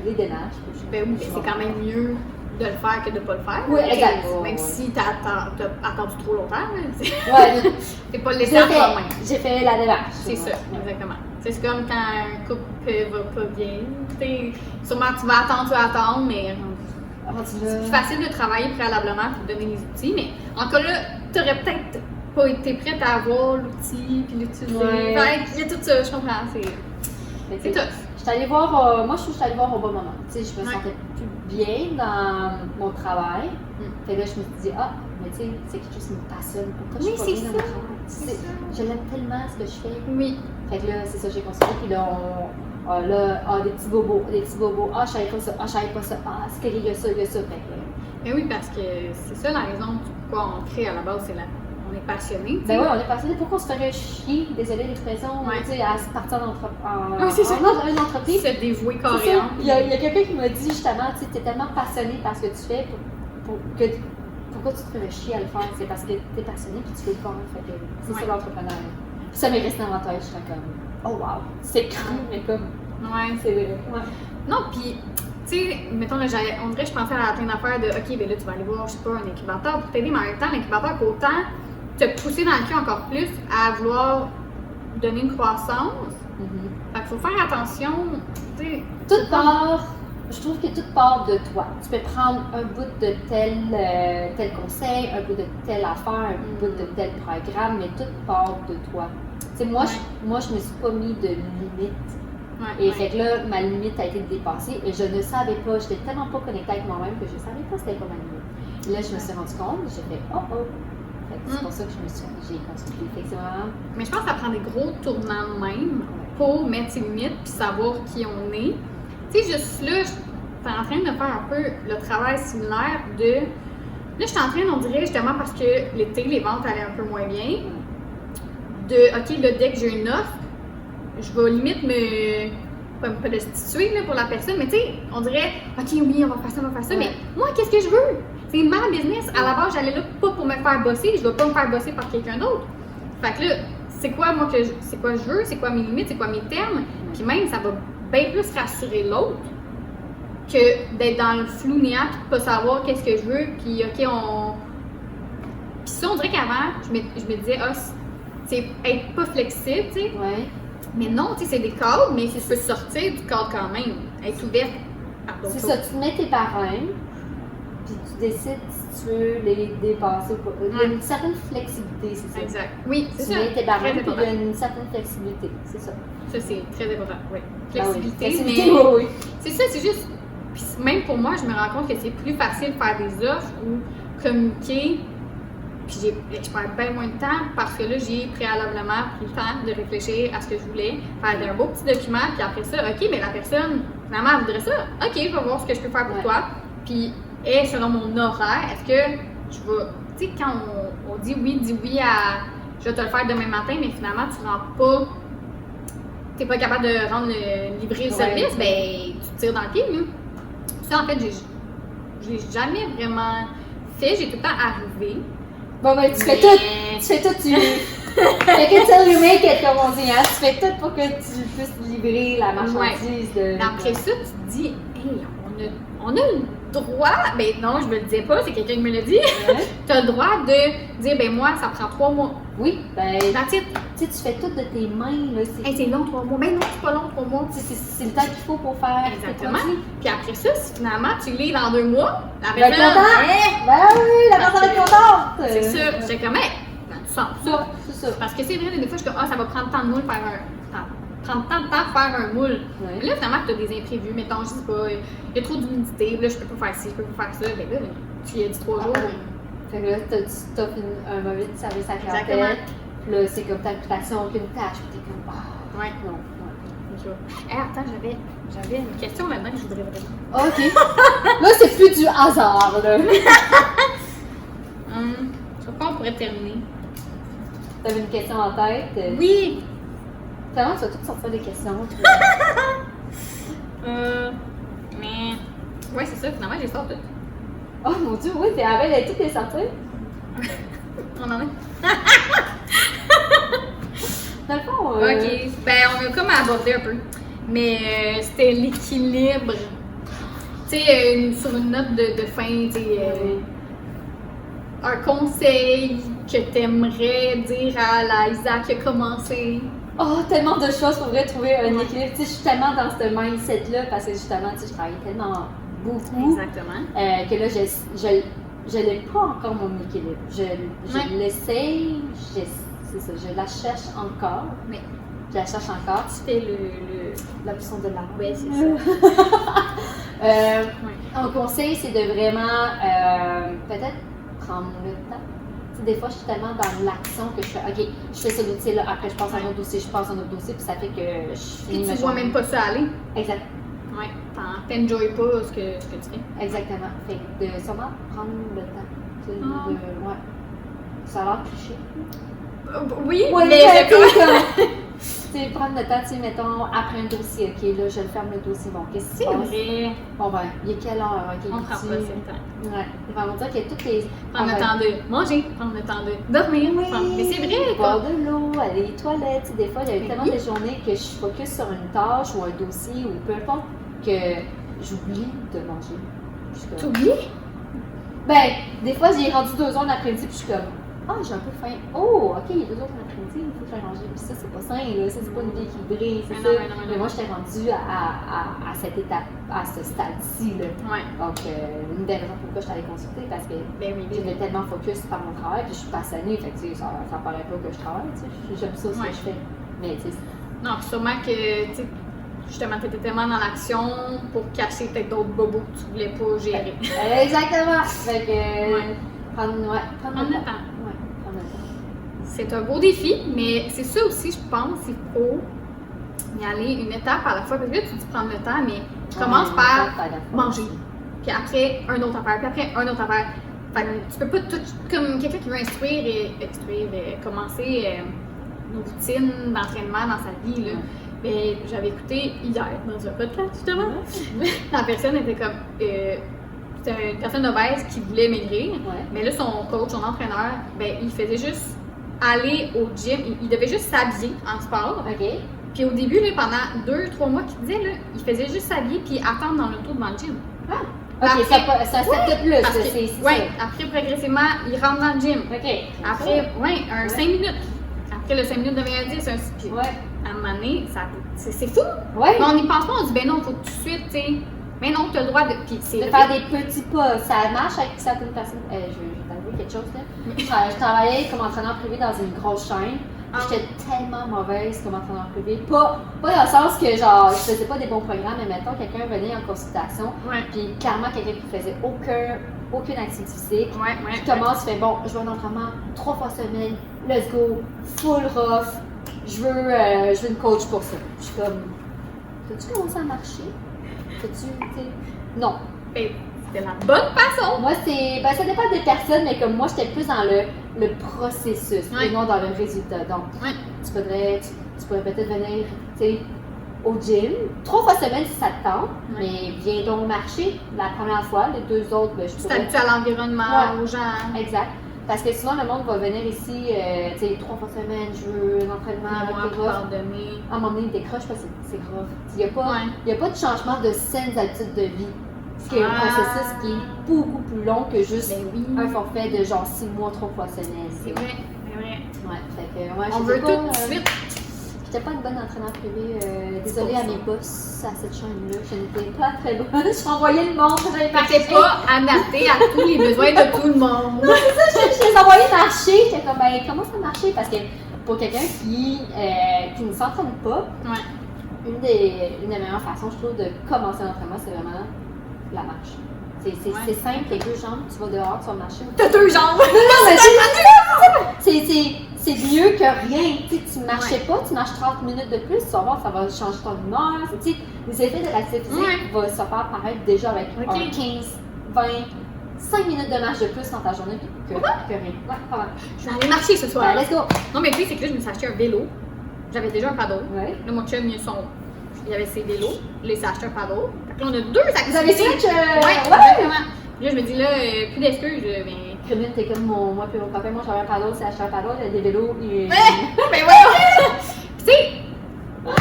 Speaker 3: les démarches.
Speaker 2: Ben oui, c'est quand même mieux de le faire que de ne pas le faire.
Speaker 3: Oui, exact.
Speaker 2: Même si tu as attendu trop longtemps.
Speaker 3: Ouais.
Speaker 2: C'est pas le laisser à toi-même.
Speaker 3: J'ai fait la démarche.
Speaker 2: C'est ça, exactement. C'est comme quand un couple va pas bien. Sûrement, tu vas attendre, mais c'est plus facile de travailler préalablement pour te donner les outils. Mais en cas là, tu aurais peut-être pas été prête à avoir l'outil puis l'utiliser. Il y a tout ça, je comprends. C'est tough.
Speaker 3: Moi, je suis allée voir au bon moment. Tu sais, je me sentais plus bien dans mon travail. Fait là, je me suis dit, mais tu sais, c'est quelque chose qui me passionne. Pourquoi je suis pas bien dans mon travail? Je l'aime tellement ce que je fais.
Speaker 2: Oui.
Speaker 3: Fait que là, c'est ça, j'ai consulté. Puis là, des petits bobos. Je savais pas ça. Je savais pas ça. C'est qu'il y a ça. Fait que,
Speaker 2: mais oui, parce que c'est ça la raison pourquoi on crée à la base, on est passionné.
Speaker 3: Ben oui, on est passionné. Pourquoi on se ferait chier, désolé l'expression, tu sais, à partir d'une entreprise?
Speaker 2: Se dévouer carrément.
Speaker 3: Il y a quelqu'un qui m'a dit justement, tu sais, t'es tellement passionné par ce que tu fais, pourquoi tu te ferais chier à le faire? C'est parce que t'es passionné et tu veux le faire. C'est ça l'entrepreneuriat. Ça m'est resté en ma tête, je serais comme, oh wow, c'est cru, mais comme, c'est vrai.
Speaker 2: Non, puis, tu sais, mettons, là, on dirait que je pensais à plein d'affaires de, OK, ben là, tu vas aller voir, je sais pas, un incubateur pour t'aider, mais en même temps, l'incubateur peut autant te pousser dans le cul encore plus à vouloir donner une croissance. Fait qu'il faut faire attention, tu sais.
Speaker 3: Je trouve que tout part de toi. Tu peux prendre un bout de tel conseil, un bout de telle affaire, un bout de tel programme, mais tout part de toi. Tu sais, moi, je me suis pas mis de limite. Fait que là, ma limite a été dépassée et je ne savais pas, j'étais tellement pas connectée avec moi-même que je savais pas c'était quoi ma limite. Et là, je me suis rendu compte, j'ai fait c'est pour ça que j'ai consulté. Fait que c'est vraiment...
Speaker 2: Mais je pense que ça prend des gros tournants de même pour mettre ses limites puis savoir qui on est. Tu sais, juste là, je suis en train de faire un peu le travail similaire de... Là, je suis en train, on dirait, justement parce que l'été, les ventes allaient un peu moins bien, de, OK, là, dès que j'ai une offre, je vais limite pas le situer là, pour la personne, mais tu sais, on dirait, OK, oui, on va faire ça, mais moi, qu'est-ce que je veux? C'est ma business. À la base, j'allais là pas pour me faire bosser, je vais pas me faire bosser par quelqu'un d'autre. Fait que là, c'est quoi je veux, c'est quoi mes limites, c'est quoi mes termes, puis même, ça va bien plus rassurer l'autre que d'être dans le flou néant puis de pas savoir qu'est-ce que je veux, puis OK, Puis ça, on dirait qu'avant, je me disais, c'est être pas flexible, tu sais. Mais non, tu sais, c'est des cadres, mais tu peux sortir du cadre quand même, être ouverte à d'autres choses.
Speaker 3: C'est ça, tu mets tes parrains, puis tu décides si tu veux les dépasser ou pas. Il y a une certaine flexibilité, c'est ça.
Speaker 2: Exact. Oui, c'est ça.
Speaker 3: Tu mets tes parrains, puis il y a une certaine flexibilité, c'est ça.
Speaker 2: Ça, c'est très important, oui.
Speaker 3: Flexibilité,
Speaker 2: mais c'est ça, c'est juste... Puis même pour moi, je me rends compte que c'est plus facile de faire des offres ou communiquer Puis je perds bien moins de temps parce que là, j'ai préalablement pris le temps de réfléchir à ce que je voulais, faire un beau petit document, puis après ça, OK, mais la personne, finalement, elle voudrait ça. OK, je vais voir ce que je peux faire pour toi. Puis, et selon mon horaire, est-ce que je vais. Tu sais, quand on dit oui à je vais te le faire demain matin, mais finalement, tu rends pas. T'es pas capable de rendre livrer le service, ben, tu te tires dans le pied, là. Ça, en fait, je l'ai jamais vraiment fait. J'ai tout le temps arrivé.
Speaker 3: Bon, ben, tu fais tout, tu fais que tu le remake, comme on dit, hein. Tu fais tout pour que tu puisses livrer la marchandise.
Speaker 2: Mais après ça, tu te dis, hey, on a le droit, ben non, je me le disais pas, c'est quelqu'un qui me l'a dit. Ouais. Tu as le droit de dire, ben moi, ça prend 3 mois.
Speaker 3: Oui, ben.
Speaker 2: Tu
Speaker 3: sais, tu fais tout de tes mains, là.
Speaker 2: C'est long, 3 mois. Ben non, c'est pas long, 3 mois.
Speaker 3: C'est le temps qu'il faut pour faire.
Speaker 2: Exactement. Puis après ça, si finalement tu lis dans 2 mois, la
Speaker 3: personne. Ben oui, la personne est contente.
Speaker 2: C'est sûr. J'étais comme, hey, tu sens ça.
Speaker 3: C'est ça.
Speaker 2: Parce que c'est vrai, des fois, je suis comme, ça va prendre tant de moule faire prendre tant de temps à faire un moule. Ouais. Mais là, finalement, tu as des imprévus. Mettons, je sais pas, il y a trop d'humidité, là, je peux pas faire ci, je peux pas faire ça. Ben là, tu y as dit 3 jours.
Speaker 3: Fait que là, tu offres un mauvais service à clientèle. Puis là, c'est comme ta réputation, aucune tâche. Puis t'es comme,
Speaker 2: ouais. Non. Attends, j'avais une question maintenant que je voudrais vraiment.
Speaker 3: OK. Là, c'est plus du hasard, là.
Speaker 2: Sur quoi on pourrait terminer?
Speaker 3: T'avais une question en tête?
Speaker 2: Oui!
Speaker 3: Comment tu vas toutes sortir des questions?
Speaker 2: Mais. Ouais, c'est ça, finalement, j'ai sorti toutes.
Speaker 3: Oh mon Dieu, oui, t'es à la veille de toutes les sorties?
Speaker 2: On en est.
Speaker 3: Dans le fond,
Speaker 2: OK. Ben, on a comme abordé un peu. Mais c'était l'équilibre. Tu sais, sur une note de fin, tu sais, un conseil que t'aimerais dire à la Isa qui a commencé.
Speaker 3: Oh, tellement de choses pour vrai trouver un équilibre. Tu sais, je suis tellement dans ce mindset-là parce que justement, tu sais, je travaille tellement beaucoup.
Speaker 2: Exactement.
Speaker 3: Que là, je n'ai pas encore mon équilibre. Je l'essaye, c'est ça, je la cherche encore.
Speaker 2: Mais
Speaker 3: je la cherche encore.
Speaker 2: Tu fais
Speaker 3: l'option de l'arbre.
Speaker 2: Oui, c'est ça.
Speaker 3: Un conseil, c'est de vraiment peut-être prendre le temps. Tu sais, des fois, je suis tellement dans l'action que je fais, OK, je fais ce dossier-là, après je passe à un autre dossier, je passe à un autre dossier, puis ça fait que je finis.
Speaker 2: Puis tu vois même pas ça aller.
Speaker 3: Exact.
Speaker 2: Oui, t'enjoyes pas ce que tu fais.
Speaker 3: Exactement. Fait que de sûrement prendre le temps. Ouais. Ça a l'air cliché.
Speaker 2: Oui,
Speaker 3: ouais,
Speaker 2: mais
Speaker 3: tu sais, prendre le temps, tu sais, mettons, après un dossier, OK, là, je le ferme le dossier, bon, qu'est-ce qui se
Speaker 2: passe?
Speaker 3: passe?
Speaker 2: Vrai.
Speaker 3: Bon, ben, il est quelle heure? OK,
Speaker 2: on prend pas le temps.
Speaker 3: Ouais, on va dire qu'il y a toutes les...
Speaker 2: Prendre le temps de manger, prendre le temps de dormir.
Speaker 3: Oui,
Speaker 2: mais c'est vrai,
Speaker 3: boire de l'eau, aller aux toilettes, tu sais, des fois, il y a eu tellement de journées que je focus sur une tâche ou un dossier ou peu importe que j'oublie de manger.
Speaker 2: T'oublies?
Speaker 3: Ben, des fois, j'ai rendu 2 heures l'après-midi, puis je suis comme, j'ai un peu faim. Oh, OK, il est 2 heures l'après-midi, il faut que j'aille manger. Puis ça, c'est pas sain, là, ça, c'est pas une vie équilibrée, c'est ça. Mais moi, j'étais rendue à cette étape, à ce stade-ci, là.
Speaker 2: Ouais.
Speaker 3: Donc, une des raisons pourquoi je t'allais consulter, parce que j'étais tellement focus par mon travail, puis je suis passionnée, fait que, tu sais, ça paraît pas que je travaille, tu sais. J'aime ça, ce que je fais. Mais, tu sais.
Speaker 2: Non, sûrement que, tu sais, justement, tu étais tellement dans l'action pour cacher peut-être d'autres bobos que tu voulais pas gérer.
Speaker 3: Exactement! Fait que, prendre le temps.
Speaker 2: Ouais, prendre le temps. C'est un beau défi, mais c'est ça aussi, je pense, il faut y aller une étape à la fois. Parce que là, tu dis prendre le temps, mais tu commences par manger. Puis après, un autre affaire. Puis après, un autre affaire. Fait que tu peux pas tout, comme quelqu'un qui veut commencer une routine d'entraînement dans sa vie, là. Mais j'avais écouté hier dans un podcast, justement. La personne était comme. C'était une personne obèse qui voulait maigrir. Mais là, son coach, son entraîneur, ben, il faisait juste aller au gym. Il devait juste s'habiller en sport. Puis au début, là, pendant 2-3 mois qu'il disait, là, il faisait juste s'habiller puis attendre dans l'auto devant le gym.
Speaker 3: Après, ça fait plus.
Speaker 2: Après, progressivement, il rentre dans le gym. Après, 5 minutes. Après, le 5 minutes devient 10. À un moment donné, c'est fou. Mais on n'y pense pas, on dit, ben non, il faut tout de suite, tu sais. Mais non, tu as le droit de. Puis
Speaker 3: de faire des petits pas. Ça marche avec certaines personnes. Je vais t'avouer quelque chose, là. Je travaillais comme entraîneur privé dans une grosse chaîne. J'étais tellement mauvaise comme entraîneur privé. Pas dans le sens que genre je faisais pas des bons programmes, mais mettons quelqu'un venait en consultation, puis clairement quelqu'un qui faisait aucune activité physique, qui commence, fait bon, je veux un entraînement 3 fois semaine, let's go, full rough, je veux une coach pour ça. Je suis comme, t'as-tu commencé à marcher? Non.
Speaker 2: C'était la bonne façon!
Speaker 3: Moi, ça dépend des personnes, mais comme moi, j'étais plus dans le processus et non dans le résultat. Donc, tu pourrais peut-être venir, au gym 3 fois semaine si ça te tente, mais viens donc marcher la première fois, les 2 autres, je pourrais...
Speaker 2: C'est habitué à l'environnement, aux gens.
Speaker 3: Exact. Parce que sinon, le monde va venir ici, 3 fois semaine, je veux un entraînement avec les rough. À un moment donné, il décroche parce que c'est grave. Il n'y a pas de changement de saines habitudes de vie. C'est un processus qui est beaucoup plus long que juste un forfait de genre 6 mois, 3 fois semaine.
Speaker 2: C'est vrai.
Speaker 3: Ouais, fait que,
Speaker 2: on veut tout de suite.
Speaker 3: J'étais pas une bonne entraîneur privée. Désolée à mes boss à cette chaîne-là. Je n'étais pas très bonne. Je renvoyais le monde.
Speaker 2: J'étais pas adaptée à tous les besoins de tout le monde.
Speaker 3: Non, c'est ça. Je les envoyais marcher. J'étais comme, comment ça marchait? Parce que pour quelqu'un qui ne s'entraîne pas, une des meilleures façons, je trouve, de commencer l'entraînement, c'est vraiment la marche. C'est simple, tes 2 jambes, tu vas dehors, tu vas marcher.
Speaker 2: T'as 2 jambes!
Speaker 3: Non, mais c'est mieux que rien. Tu marchais pas, tu marches 30 minutes de plus, tu vas voir, ça va changer ton humeur. Les effets de l'activité physique vont se faire paraître déjà avec 15, 20, 5 minutes de marche de plus dans ta journée que rien. Ouais, pas mal.
Speaker 2: Je vais aller marcher ce soir.
Speaker 3: Let's go!
Speaker 2: Non, mais puis c'est que là, je me suis acheté un vélo. J'avais déjà un paddle.
Speaker 3: Ouais.
Speaker 2: Là, mon chum, il avait ses vélos. Là, il s'est acheté un paddle. Fait que là, on a 2 activités.
Speaker 3: Vous avez switch?
Speaker 2: Ouais, exactement. Puis là, je me dis, là, plus d'excuses, mais.
Speaker 3: Crémine, t'es comme moi puis mon copain. Moi, j'avais un paddle, c'est acheté un paddle, il y a des vélos. Et...
Speaker 2: Ben voyons! Tu sais,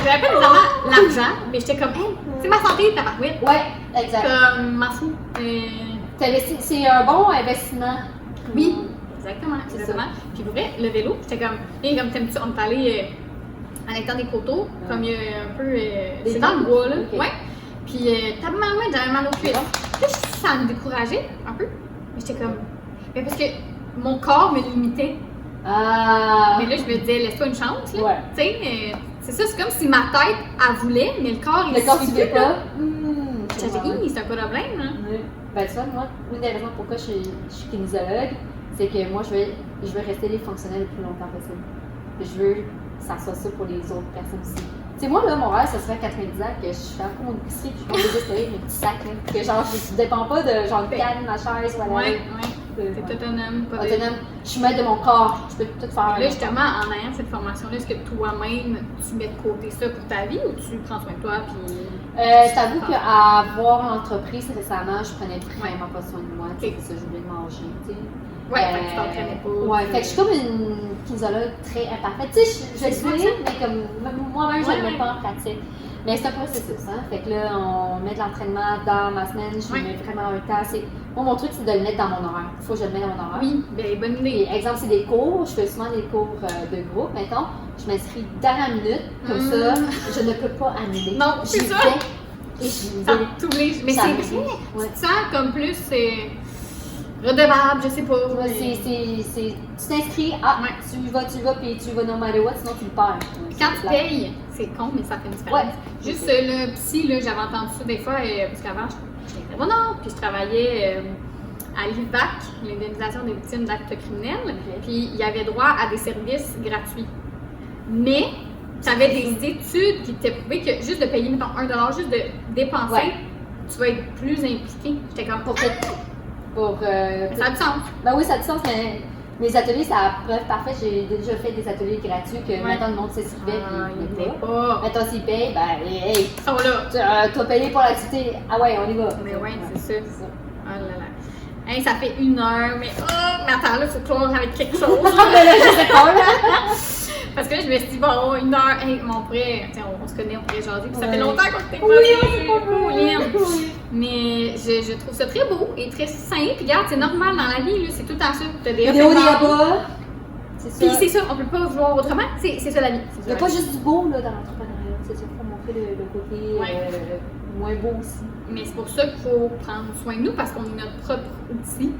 Speaker 2: j'avais pas nécessairement l'argent, mais j'étais comme, hey, c'est ma santé, ta parouette.
Speaker 3: Ouais, exact.
Speaker 2: Comme, m'en fous.
Speaker 3: C'est un bon investissement.
Speaker 2: Oui, exactement. Puis pour vrai, le vélo, j'étais comme, comme t'aimes-tu, on est allé à l'intérieur des coteaux, comme il y a un peu. C'est dans le bois, là.
Speaker 3: Okay.
Speaker 2: Ouais. Puis, tabarnak, j'avais mal aux cuisses. Là, ça me décourageait un peu. Mais j'étais comme. Mais parce que mon corps me limitait. Mais là, je me disais, laisse-toi une chance, là.
Speaker 3: Ouais.
Speaker 2: Tu sais, c'est ça, c'est comme si ma tête, elle voulait, mais le corps, il
Speaker 3: tu
Speaker 2: suivait
Speaker 3: veux pas.
Speaker 2: J'avais dit, c'est un problème, hein.
Speaker 3: Oui. Ben, tu vois, moi, une des raisons pourquoi je suis kinésiologue, c'est que moi, je veux rester fonctionnelle le plus longtemps possible. Je veux que ça soit ça pour les autres personnes aussi. Tu sais, moi, là, mon rêve, ça serait 90 ans que je fais encore mon épicerie, puis je prends des historiques, mes petits sacs, là. Que genre, je dépends pas de genre le canne, ma chaise, voilà.
Speaker 2: Ouais. T'es autonome, pas
Speaker 3: autonome. Je suis maître de mon corps, je peux tout faire.
Speaker 2: Là, justement, en ayant cette formation-là, est-ce que toi-même, tu mets de côté ça pour ta vie ou tu prends soin de toi? Puis...
Speaker 3: je t'avoue qu'à avoir l'entreprise récemment, je prenais vraiment pas soin de moi. C'est ça, j'oubliais de manger, tu sais.
Speaker 2: Ouais, fait que tu t'entraînais pas.
Speaker 3: Ouais, fait que je suis comme une kinésiologue très imparfaite. Tu sais, je le dis, mais comme moi-même, je ne le mets pas en pratique. Mais c'est un processus, hein. Fait que là, on met de l'entraînement dans ma semaine, je mets vraiment un temps. Moi, mon truc, c'est de le mettre dans mon horaire. Il faut que je le mette dans mon horaire.
Speaker 2: Oui, bien, bonne idée.
Speaker 3: Et, exemple, c'est des cours. Je fais souvent des cours de groupe, mettons. Je m'inscris dans la minute, comme ça, je ne peux pas annuler.
Speaker 2: Non, c'est ça.
Speaker 3: Et
Speaker 2: ça t'oublie. Mais c'est vrai, tu te sens comme plus redevable, je sais pas.
Speaker 3: Tu t'inscris, tu vas, puis tu vas no matter what, sinon tu le perds.
Speaker 2: Quand tu payes, c'est con, mais ça fait une différence.
Speaker 3: Ouais,
Speaker 2: juste le psy, là, j'avais entendu ça des fois, parce qu'avant, j'étais bon, non, puis je travaillais à l'IVAC, l'indemnisation des victimes d'actes criminels, puis il y avait droit à des services gratuits. Mais, tu avais des études qui t'ont prouvé que juste de payer, mettons, $1, juste de dépenser, tu vas être plus impliqué. J'étais comme, ça a du sens.
Speaker 3: Ben oui, ça a du sens, mais mes ateliers, c'est la preuve parfaite. J'ai déjà fait des ateliers gratuits que maintenant le monde s'inscrivait et il ne pas. Maintenant, s'ils payent, ben, hey,
Speaker 2: ils sont là.
Speaker 3: Tu as payé pour l'activité. Ah ouais, on y va.
Speaker 2: Mais ouais, c'est ça. Oh là là. Hey, ça fait 1 heure, mais attends, là, il faut clore avec quelque chose.
Speaker 3: Mais là, je sais pas, là.
Speaker 2: Parce que là, je me suis dit, bon, 1 heure, hey, on pourrait, on se connaît, on pourrait jaser. Puis ça fait longtemps qu'on s'était pas vu. Mais je trouve ça très beau et très simple. Puis regarde, c'est normal dans la vie, là, c'est tout le temps ça. T'as des
Speaker 3: hauts et des bas.
Speaker 2: C'est ça. Puis c'est ça, on peut pas voir autrement. C'est ça la vie.
Speaker 3: Il n'y a pas juste du beau là, dans l'entrepreneuriat. C'est ça, il faut montrer le côté moins beau aussi.
Speaker 2: Mais c'est pour ça qu'il faut prendre soin de nous parce qu'on est notre propre outil.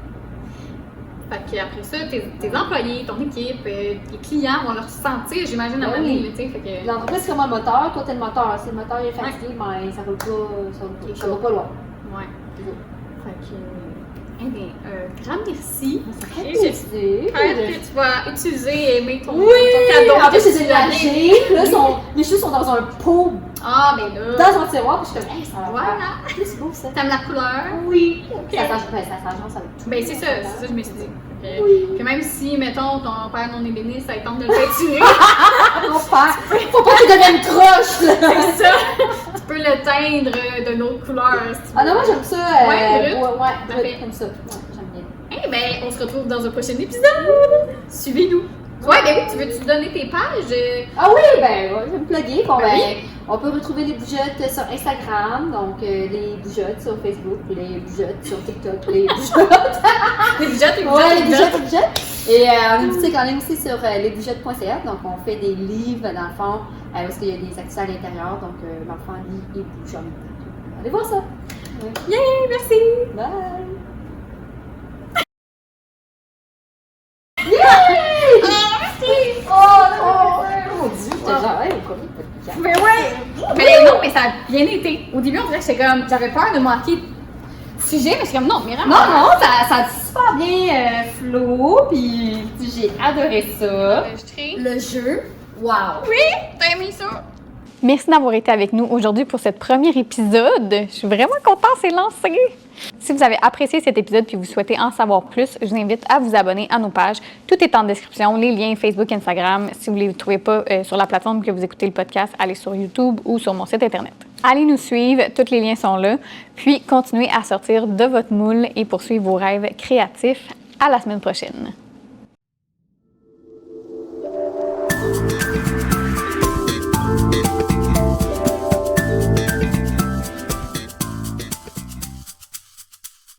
Speaker 2: Fait qu'après ça, tes employés, ton équipe, les clients vont leur sentir, j'imagine, à un moment donné, tu sais. Fait que...
Speaker 3: L'entreprise, c'est vraiment le moteur. Toi, t'es le moteur. Si le moteur est fatigué, ben, ça roule pas, ça va pas loin.
Speaker 2: Ouais. Fait que... Eh bien, grand merci.
Speaker 3: Ça fait plaisir.
Speaker 2: J'espère que tu vas utiliser et aimer ton,
Speaker 3: Oui!
Speaker 2: ton cadeau.
Speaker 3: En plus,
Speaker 2: que
Speaker 3: c'est
Speaker 2: tu as
Speaker 3: déménagé. Là, les cheveux sont dans un pot,
Speaker 2: Ah, mais là...
Speaker 3: dans un tiroir. Puis je suis comme, hey, ça va
Speaker 2: Voilà.
Speaker 3: faire plus beau, ça.
Speaker 2: T'aimes la couleur?
Speaker 3: Oui.
Speaker 2: Ok.
Speaker 3: Ça change ça avec tout.
Speaker 2: Ben, c'est ça que je me suis dit. Que,
Speaker 3: Oui.
Speaker 2: que même si, mettons, ton père non ébéniste, ça tente de le peinturer,
Speaker 3: Mon père, faut pas qu'il devienne croche, là.
Speaker 2: c'est ça, tu peux le teindre d'une autre couleur. Si tu veux.
Speaker 3: Ah non, moi, j'aime ça.
Speaker 2: Ouais,
Speaker 3: ouais, comme ça. Ouais, j'aime bien.
Speaker 2: Eh ben, on se retrouve dans un prochain épisode. Suivez-nous. Ouais, ben oui, tu veux-tu donner tes pages?
Speaker 3: Ah oui, ben, ouais, je vais me plugger. Bon,
Speaker 2: Ben
Speaker 3: ben,
Speaker 2: oui.
Speaker 3: on peut retrouver les bougeottes sur Instagram, donc les bougeottes sur Facebook, les bougeottes sur TikTok, les bougeottes.
Speaker 2: Les budgets, les budgets,
Speaker 3: Ouais, les
Speaker 2: les budgets.
Speaker 3: bougeottes, les bougettes. Et on a une boutique en ligne aussi sur lesbougeottes.ca, donc on fait des livres, dans le fond, parce qu'il y a des activités à l'intérieur, donc l'enfant lit et bouge en même temps. Allez voir ça. Ouais.
Speaker 2: Yay, merci.
Speaker 3: Bye.
Speaker 2: Merci.
Speaker 3: Mon Dieu, j'étais genre, hey, au premier podcast.
Speaker 2: Mais ouais. Mais non, mais ça a bien été. Au début, on dirait que j'étais comme, j'avais peur de manquer de sujet, mais je suis comme, non, Myriam.
Speaker 3: Non, non, ça a super bien flow, puis j'ai adoré ça.
Speaker 2: Enregistré.
Speaker 3: Le jeu, wow!
Speaker 2: Oui, t'as aimé ça?
Speaker 1: Merci d'avoir été avec nous aujourd'hui pour ce premier épisode. Je suis vraiment contente, c'est lancé. Si vous avez apprécié cet épisode et vous souhaitez en savoir plus, je vous invite à vous abonner à nos pages. Tout est en description, les liens Facebook, Instagram. Si vous ne les trouvez pas sur la plateforme que vous écoutez le podcast, allez sur YouTube ou sur mon site Internet. Allez nous suivre, tous les liens sont là. Puis continuez à sortir de votre moule et poursuivre vos rêves créatifs. À la semaine prochaine.